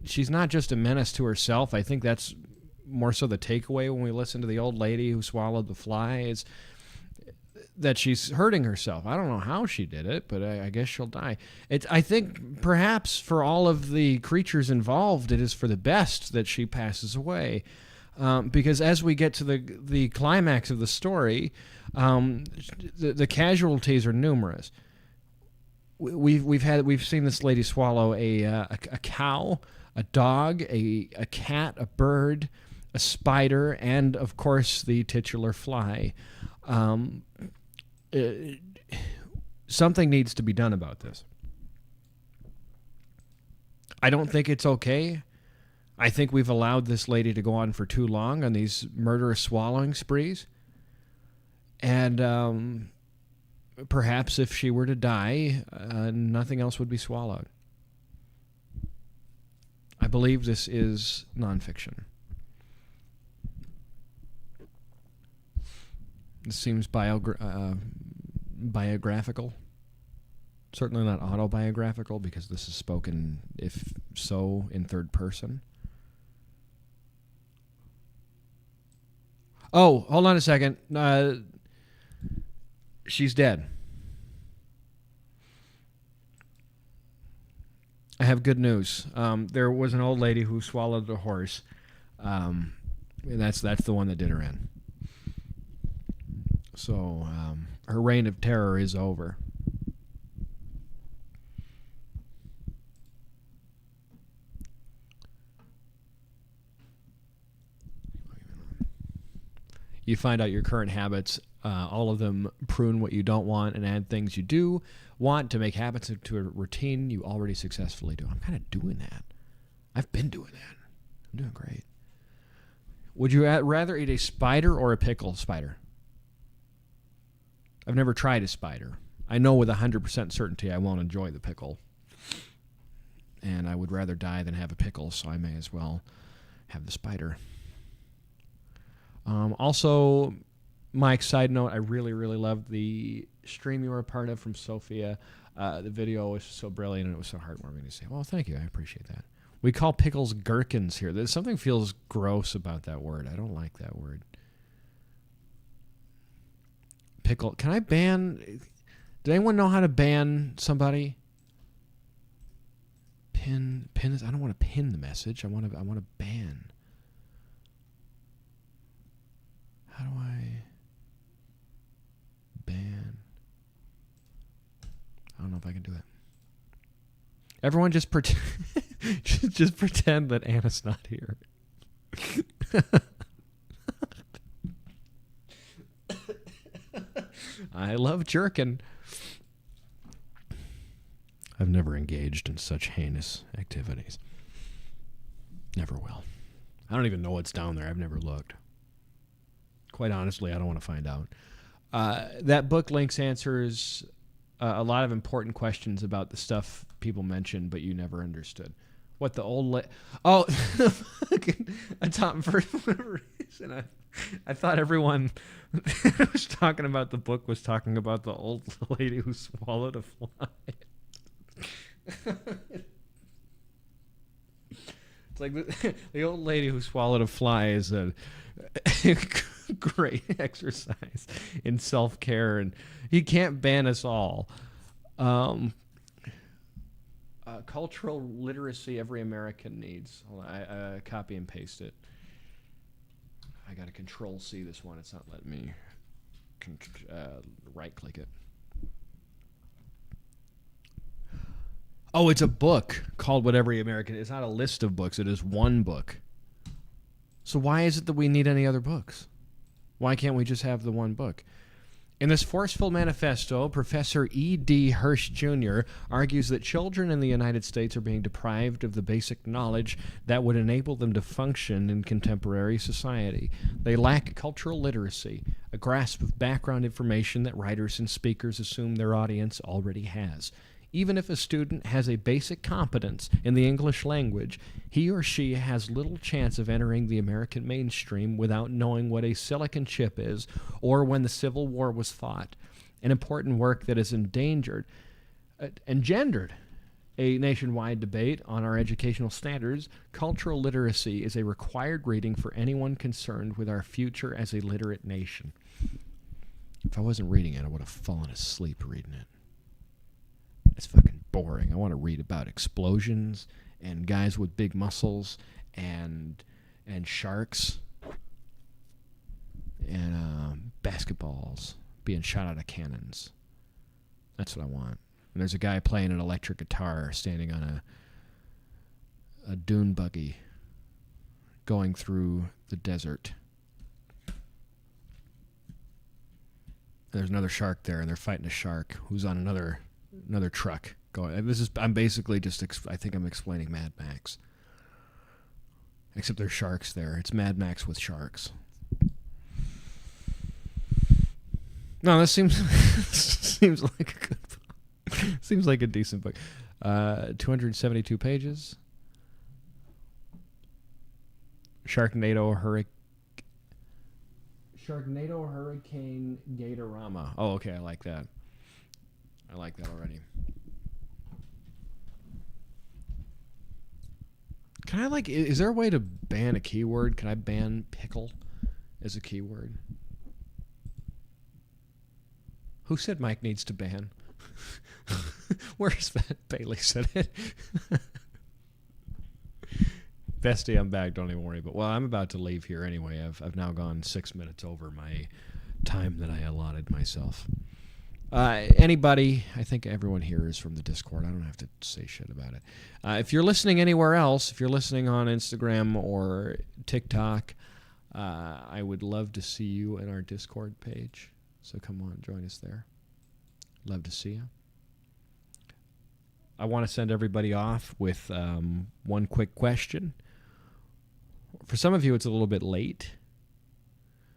she's not just a menace to herself. I think that's more so the takeaway when we listen to the old lady who swallowed the fly, is that she's hurting herself. I don't know how she did it, but I guess she'll die. I think perhaps for all of the creatures involved, it is for the best that she passes away. Because as we get to the climax of the story, the casualties are numerous. We've seen this lady swallow a cow, a dog, a cat, a bird, a spider, and of course the titular fly. Something needs to be done about this. I don't think it's okay. I think we've allowed this lady to go on for too long on these murderous swallowing sprees. And perhaps if she were to die, nothing else would be swallowed. I believe this is nonfiction. This seems biographical. Certainly not autobiographical, because this is spoken, if so, in third person. Oh, hold on a second. She's dead. I have good news. There was an old lady who swallowed a horse. And that's the one that did her in. So her reign of terror is over. You find out your current habits. All of them prune what you don't want and add things you do want to make habits into a routine you already successfully do. I'm kind of doing that. I've been doing that. I'm doing great. Would you rather eat a spider or a pickle spider? I've never tried a spider. I know with 100% certainty I won't enjoy the pickle. And I would rather die than have a pickle, so I may as well have the spider. Also, Mike, side note, I really, really loved the stream you were a part of from Sophia. The video was so brilliant, and it was so heartwarming to see. Well, thank you. I appreciate that. We call pickles gherkins here. There's something feels gross about that word. I don't like that word. Pickle. Can I ban... Did anyone know how to ban somebody? Pin this. I don't want to pin the message. I want to ban. How do I ban? I don't know if I can do it. Everyone just pretend just pretend that Anna's not here. I love jerkin. I've never engaged in such heinous activities. Never will. I don't even know what's down there. I've never looked. Quite honestly, I don't want to find out. That book links answers a lot of important questions about the stuff people mentioned, but you never understood. What the old... Oh, I thought for whatever reason, I thought everyone who was talking about the book was talking about the old lady who swallowed a fly. It's like the old lady who swallowed a fly is a great exercise in self-care, and he can't ban us all. Cultural literacy every American needs. Hold on, I copy and paste it. I got to Control-C this one. It's not letting me right-click it. Oh, it's a book called What Every American... It's not a list of books. It is one book. So why is it that we need any other books? Why can't we just have the one book? In this forceful manifesto, Professor E.D. Hirsch Jr. argues that children in the United States are being deprived of the basic knowledge that would enable them to function in contemporary society. They lack cultural literacy, a grasp of background information that writers and speakers assume their audience already has. Even if a student has a basic competence in the English language, he or she has little chance of entering the American mainstream without knowing what a silicon chip is or when the Civil War was fought, an important work that has engendered a nationwide debate on our educational standards. Cultural literacy is a required reading for anyone concerned with our future as a literate nation. If I wasn't reading it, I would have fallen asleep reading it. It's fucking boring. I want to read about explosions and guys with big muscles and sharks and basketballs being shot out of cannons. That's what I want. And there's a guy playing an electric guitar standing on a dune buggy going through the desert. There's another shark there, and they're fighting a shark who's on another truck going. I'm basically just I think I'm explaining Mad Max, except there's sharks there. It's Mad Max with sharks. No, this seems seems like a good book. Seems like a decent book. 272 pages. Sharknado Hurricane Gatorama. Oh, okay, I like that. I like that already. Can I is there a way to ban a keyword? Can I ban pickle as a keyword? Who said Mike needs to ban? Where's that? Bailey said it. Bestie, I'm back. Don't even worry. But I'm about to leave here anyway. I've now gone 6 minutes over my time that I allotted myself. Anybody, I think everyone here is from the Discord. I don't have to say shit about it. If you're listening anywhere else, if you're listening on Instagram or TikTok, I would love to see you in our Discord page. So come on, join us there. Love to see you. I want to send everybody off with one quick question. For some of you, it's a little bit late.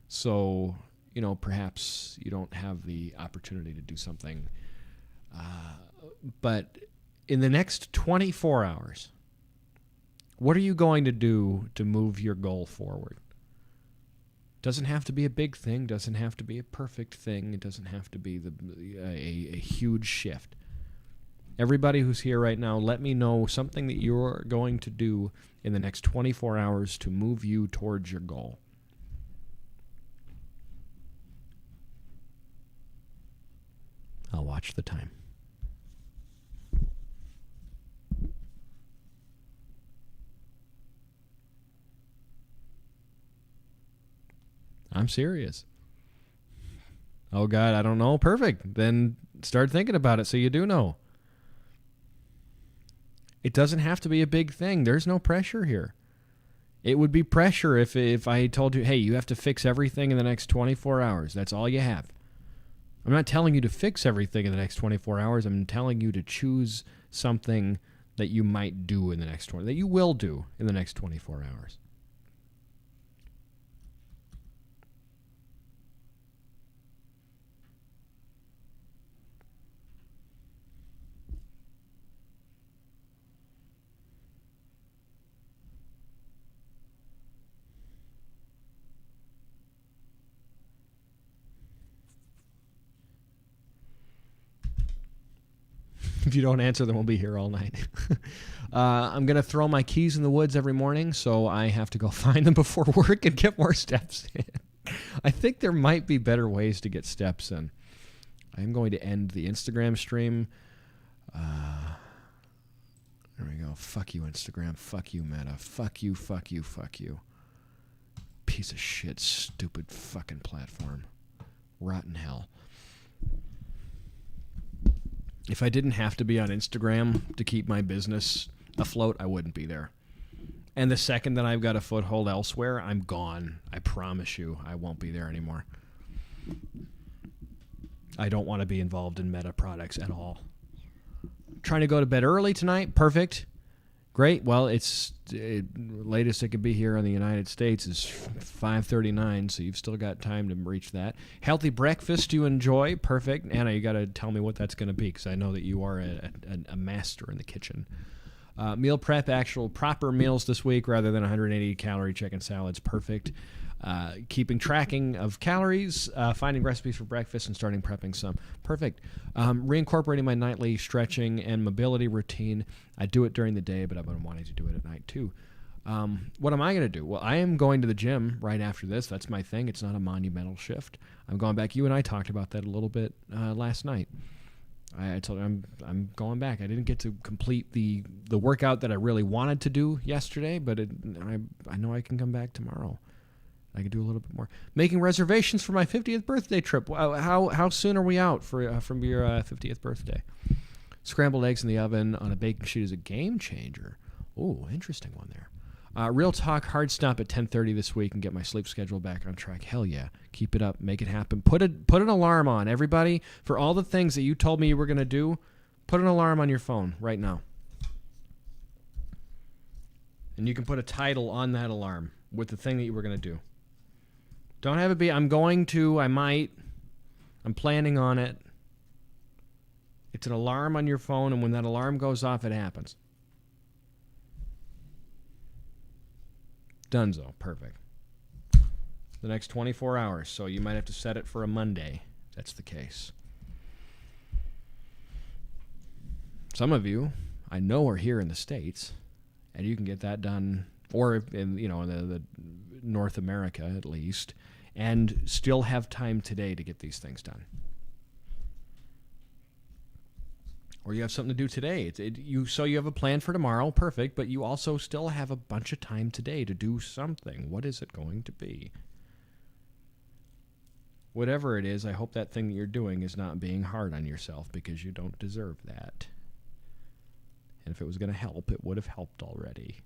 So, perhaps you don't have the opportunity to do something. But in the next 24 hours, what are you going to do to move your goal forward? Doesn't have to be a big thing. Doesn't have to be a perfect thing. It doesn't have to be a huge shift. Everybody who's here right now, let me know something that you're going to do in the next 24 hours to move you towards your goal. I'll watch the time. I'm serious. Oh, God, I don't know. Perfect. Then start thinking about it so you do know. It doesn't have to be a big thing. There's no pressure here. It would be pressure if I told you, hey, you have to fix everything in the next 24 hours. That's all you have. I'm not telling you to fix everything in the next 24 hours. I'm telling you to choose something that you might do in the next that you will do in the next 24 hours. If you don't answer, then we'll be here all night. I'm going to throw my keys in the woods every morning, so I have to go find them before work and get more steps in. I think there might be better ways to get steps in. I'm going to end the Instagram stream. There we go. Fuck you, Instagram. Fuck you, Meta. Fuck you, fuck you, fuck you. Piece of shit, stupid fucking platform. Rotten hell. If I didn't have to be on Instagram to keep my business afloat, I wouldn't be there. And the second that I've got a foothold elsewhere, I'm gone. I promise you, I won't be there anymore. I don't want to be involved in Meta products at all. Trying to go to bed early tonight. Perfect. Great. Well, latest it could be here in the United States is 5:39, so you've still got time to reach that. Healthy breakfast you enjoy. Perfect. Anna, you got to tell me what that's going to be, because I know that you are a master in the kitchen. Meal prep, actual proper meals this week rather than 180 calorie chicken salads. Perfect. Keeping tracking of calories, finding recipes for breakfast, and starting prepping some. Perfect. Reincorporating my nightly stretching and mobility routine. I do it during the day, but I've been wanting to do it at night too. What am I going to do? Well, I am going to the gym right after this. That's my thing. It's not a monumental shift. I'm going back. You and I talked about that a little bit last night. I told you I'm going back. I didn't get to complete the workout that I really wanted to do yesterday, but I know I can come back tomorrow. I could do a little bit more. Making reservations for my 50th birthday trip. How soon are we out from your 50th birthday? Scrambled eggs in the oven on a baking sheet is a game changer. Oh, interesting one there. Real talk, hard stop at 10:30 this week and get my sleep schedule back on track. Hell yeah. Keep it up. Make it happen. Put an alarm on, everybody. For all the things that you told me you were going to do, put an alarm on your phone right now. And you can put a title on that alarm with the thing that you were going to do. Don't have it be, I'm going to, I might, I'm planning on it. It's an alarm on your phone, and when that alarm goes off, it happens. Dunzo. Perfect. The next 24 hours, so you might have to set it for a Monday. If that's the case. Some of you, I know, are here in the States, and you can get that done, or in the North America at least, and still have time today to get these things done. Or you have something to do today. So you have a plan for tomorrow, perfect, but you also still have a bunch of time today to do something. What is it going to be? Whatever it is, I hope that thing that you're doing is not being hard on yourself, because you don't deserve that. And if it was going to help, it would have helped already.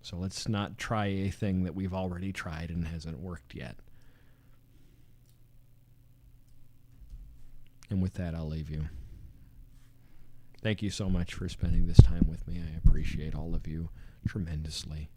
So let's not try a thing that we've already tried and hasn't worked yet. And with that, I'll leave you. Thank you so much for spending this time with me. I appreciate all of you tremendously.